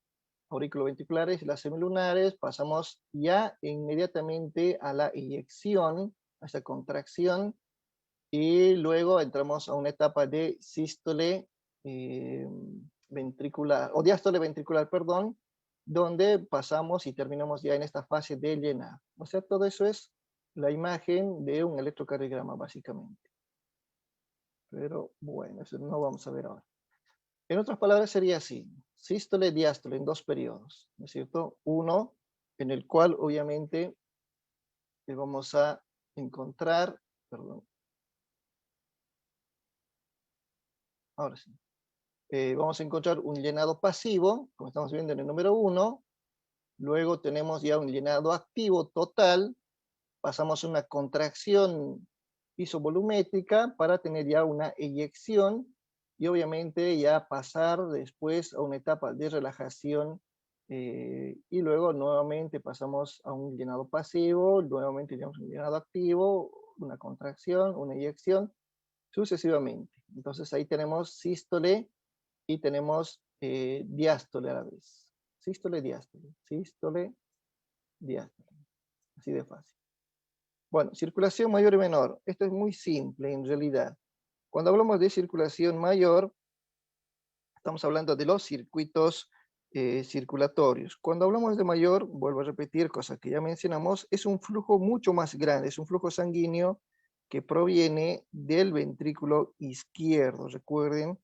auriculoventriculares y las semilunares, pasamos ya inmediatamente a la eyección, a esta contracción, y luego entramos a una etapa de sístole eh, ventricular, o diástole ventricular, perdón, donde pasamos y terminamos ya en esta fase de llenar. O sea, todo eso es la imagen de un electrocardiograma, básicamente. Pero bueno, eso no vamos a ver ahora. En otras palabras sería así, sístole, diástole en dos periodos, ¿no es cierto? Uno en el cual obviamente vamos a encontrar, perdón, ahora sí. Vamos a encontrar un llenado pasivo, como estamos viendo en el número 1. Luego tenemos ya un llenado activo total. Pasamos a una contracción isovolumétrica para tener ya una eyección y obviamente ya pasar después a una etapa de relajación y luego nuevamente pasamos a un llenado pasivo, nuevamente tenemos un llenado activo, una contracción, una eyección, sucesivamente. Entonces ahí tenemos sístole y tenemos diástole a la vez. Sístole, diástole, sístole, diástole. Así de fácil. Bueno, circulación mayor y menor. Esto es muy simple en realidad. Cuando hablamos de circulación mayor, estamos hablando de los circuitos circulatorios. Cuando hablamos de mayor, vuelvo a repetir, cosas que ya mencionamos, es un flujo mucho más grande, es un flujo sanguíneo que proviene del ventrículo izquierdo. Recuerden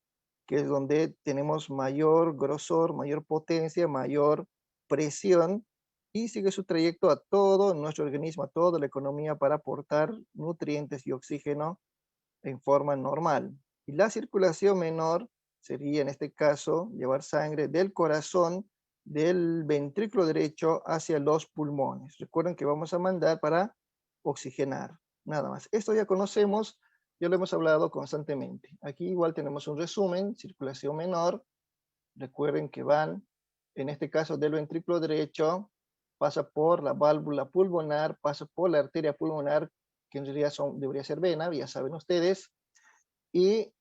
que es donde tenemos mayor grosor, mayor potencia, mayor presión, y sigue su trayecto a todo nuestro organismo, a toda la economía para aportar nutrientes y oxígeno en forma normal. Y la circulación menor sería en este caso llevar sangre del corazón, del ventrículo derecho hacia los pulmones. Recuerden que vamos a mandar para oxigenar, nada más. Esto ya conocemos, ya lo hemos hablado constantemente. Aquí igual tenemos un resumen, circulación menor. Recuerden que van, en este caso del ventrículo derecho, pasa por la válvula pulmonar, pasa por la arteria pulmonar, que en realidad debería ser vena, ya saben ustedes, y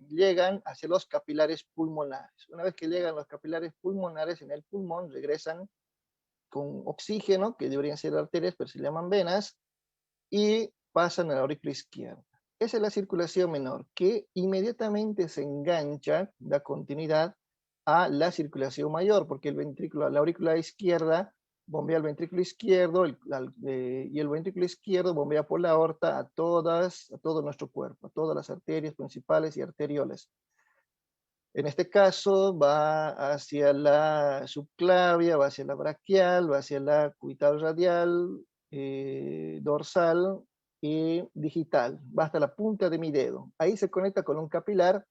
llegan hacia los capilares pulmonares. Una vez que llegan los capilares pulmonares en el pulmón, regresan con oxígeno, que deberían ser arterias, pero se llaman venas, y pasan a la aurícula izquierda. Esa es la circulación menor, que inmediatamente se engancha, da continuidad a la circulación mayor, porque el ventrículo, la aurícula izquierda bombea al ventrículo izquierdo y el ventrículo izquierdo bombea por la aorta a todo nuestro cuerpo, a todas las arterias principales y arterioles. En este caso va hacia la subclavia, va hacia la braquial, va hacia la cubital radial, dorsal y digital. Va hasta la punta de mi dedo. Ahí se conecta con un capilar,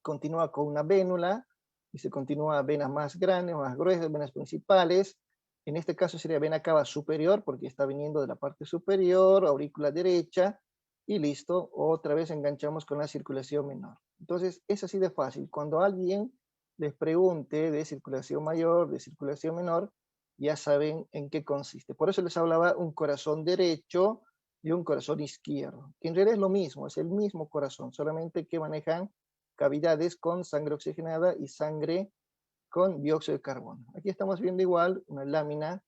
continúa con una vénula y se continúa a venas más grandes, más gruesas, venas principales. En este caso sería vena cava superior porque está viniendo de la parte superior, aurícula derecha, y listo, otra vez enganchamos con la circulación menor. Entonces, es así de fácil. Cuando alguien les pregunte de circulación mayor, de circulación menor, ya saben en qué consiste. Por eso les hablaba un corazón derecho y un corazón izquierdo, que en realidad es lo mismo, es el mismo corazón, solamente que manejan cavidades con sangre oxigenada y sangre con dióxido de carbono. Aquí estamos viendo igual una lámina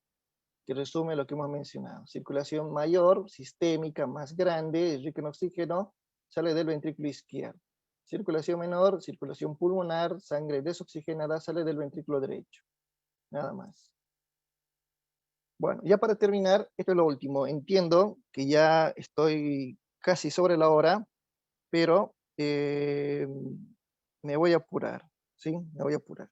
que resume lo que hemos mencionado. Circulación mayor, sistémica, más grande, rica en oxígeno, sale del ventrículo izquierdo. Circulación menor, circulación pulmonar, sangre desoxigenada, sale del ventrículo derecho. Nada más. Bueno, ya para terminar, esto es lo último. Entiendo que ya estoy casi sobre la hora, pero me voy a apurar, ¿sí? Me voy a apurar.